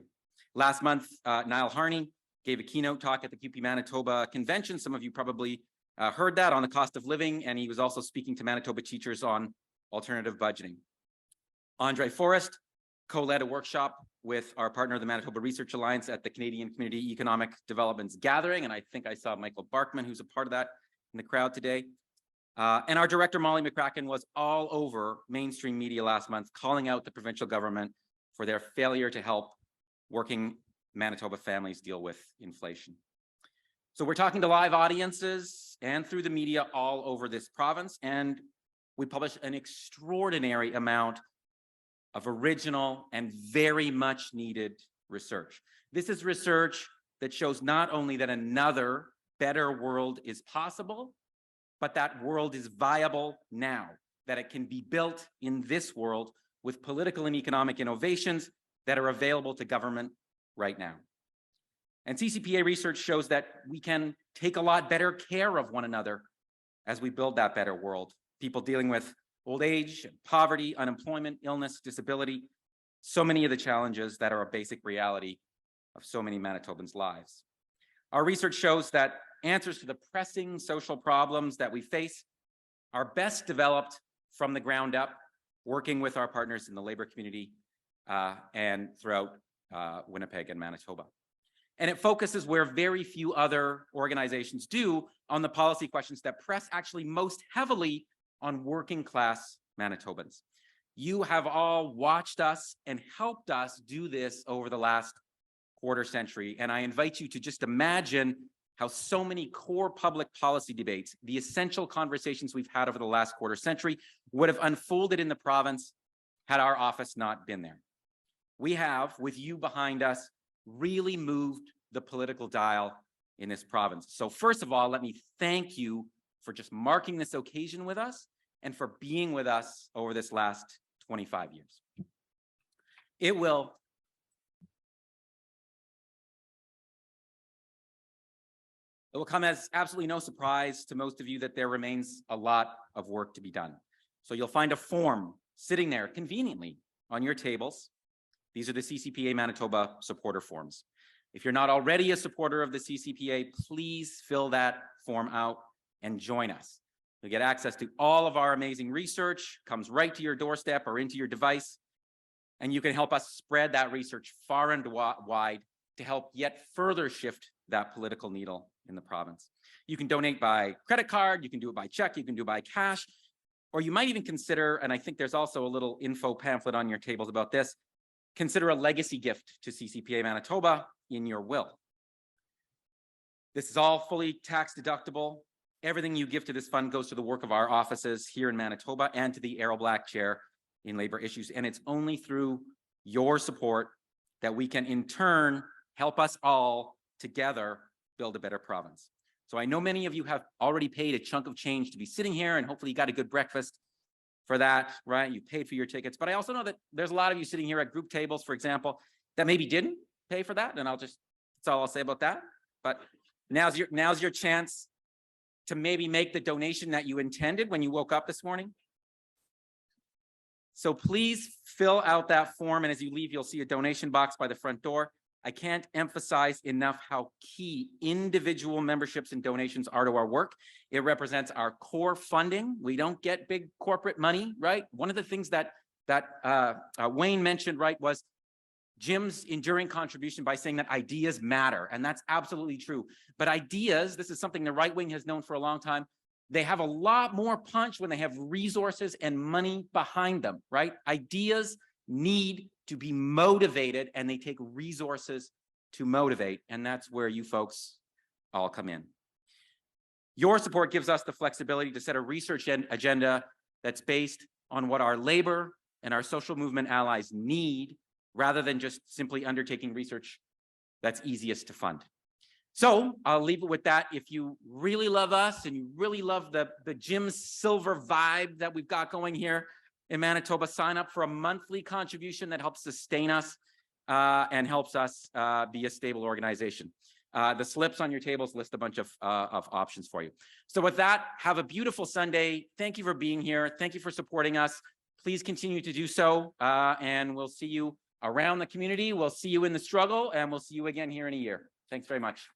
Last month, Niall Harney gave a keynote talk at the CUPE Manitoba convention. Some of you probably heard that, on the cost of living, and he was also speaking to Manitoba teachers on alternative budgeting. Andre Forrest co-led a workshop with our partner, the Manitoba Research Alliance, at the Canadian Community Economic Development's Gathering. And I think I saw Michael Barkman, who's a part of that, in the crowd today. And our director, Molly McCracken, was all over mainstream media last month, calling out the provincial government for their failure to help working Manitoba families deal with inflation. So we're talking to live audiences and through the media all over this province, and we publish an extraordinary amount of original and very much needed research. This is research that shows not only that another better world is possible, but that world is viable now, that it can be built in this world with political and economic innovations that are available to government right now. And CCPA research shows that we can take a lot better care of one another as we build that better world. People dealing with old age, poverty, unemployment, illness, disability, so many of the challenges that are a basic reality of so many Manitobans' lives. Our research shows that answers to the pressing social problems that we face are best developed from the ground up, working with our partners in the labor community and throughout Winnipeg and Manitoba. And it focuses where very few other organizations do on the policy questions that press actually most heavily on working class Manitobans. You have all watched us and helped us do this over the last quarter century. And I invite you to just imagine how so many core public policy debates, the essential conversations we've had over the last quarter century, would have unfolded in the province had our office not been there. We have, with you behind us, really moved the political dial in this province. So first of all, let me thank you for just marking this occasion with us and for being with us over this last 25 years. It will come as absolutely no surprise to most of you that there remains a lot of work to be done. So you'll find a form sitting there conveniently on your tables. These are the CCPA Manitoba supporter forms. If you're not already a supporter of the CCPA, please fill that form out and join us. You'll get access to all of our amazing research, comes right to your doorstep or into your device, and you can help us spread that research far and wide to help yet further shift that political needle in the province. You can donate by credit card, you can do it by check, you can do it by cash, or you might even consider, and I think there's also a little info pamphlet on your tables about this, consider a legacy gift to CCPA Manitoba in your will. This is all fully tax deductible. Everything you give to this fund goes to the work of our offices here in Manitoba and to the Errol Black Chair in Labor Issues. And it's only through your support that we can in turn help us all together build a better province. So I know many of you have already paid a chunk of change to be sitting here, and hopefully you got a good breakfast for that, right? You paid for your tickets, but I also know that there's a lot of you sitting here at group tables, for example, that maybe didn't pay for that. And that's all I'll say about that. But now's your chance to maybe make the donation that you intended when you woke up this morning. So please fill out that form. And as you leave, you'll see a donation box by the front door. I can't emphasize enough how key individual memberships and donations are to our work. It represents our core funding. We don't get big corporate money, right? One of the things that Wayne mentioned, right, was Jim's enduring contribution by saying that ideas matter, and that's absolutely true. But ideas, this is something the right wing has known for a long time, they have a lot more punch when they have resources and money behind them, right? Ideas need to be motivated, and they take resources to motivate, and that's where you folks all come in. Your support gives us the flexibility to set a research agenda that's based on what our labor and our social movement allies need, rather than just simply undertaking research that's easiest to fund. So I'll leave it with that. If you really love us and you really love the Jim Silver vibe that we've got going here in Manitoba, sign up for a monthly contribution that helps sustain us and helps us be a stable organization. The slips on your tables list a bunch of options for you. So with that, have a beautiful Sunday. Thank you for being here. Thank you for supporting us. Please continue to do so, and we'll see you around the community. We'll see you in the struggle, and we'll see you again here in a year. Thanks very much.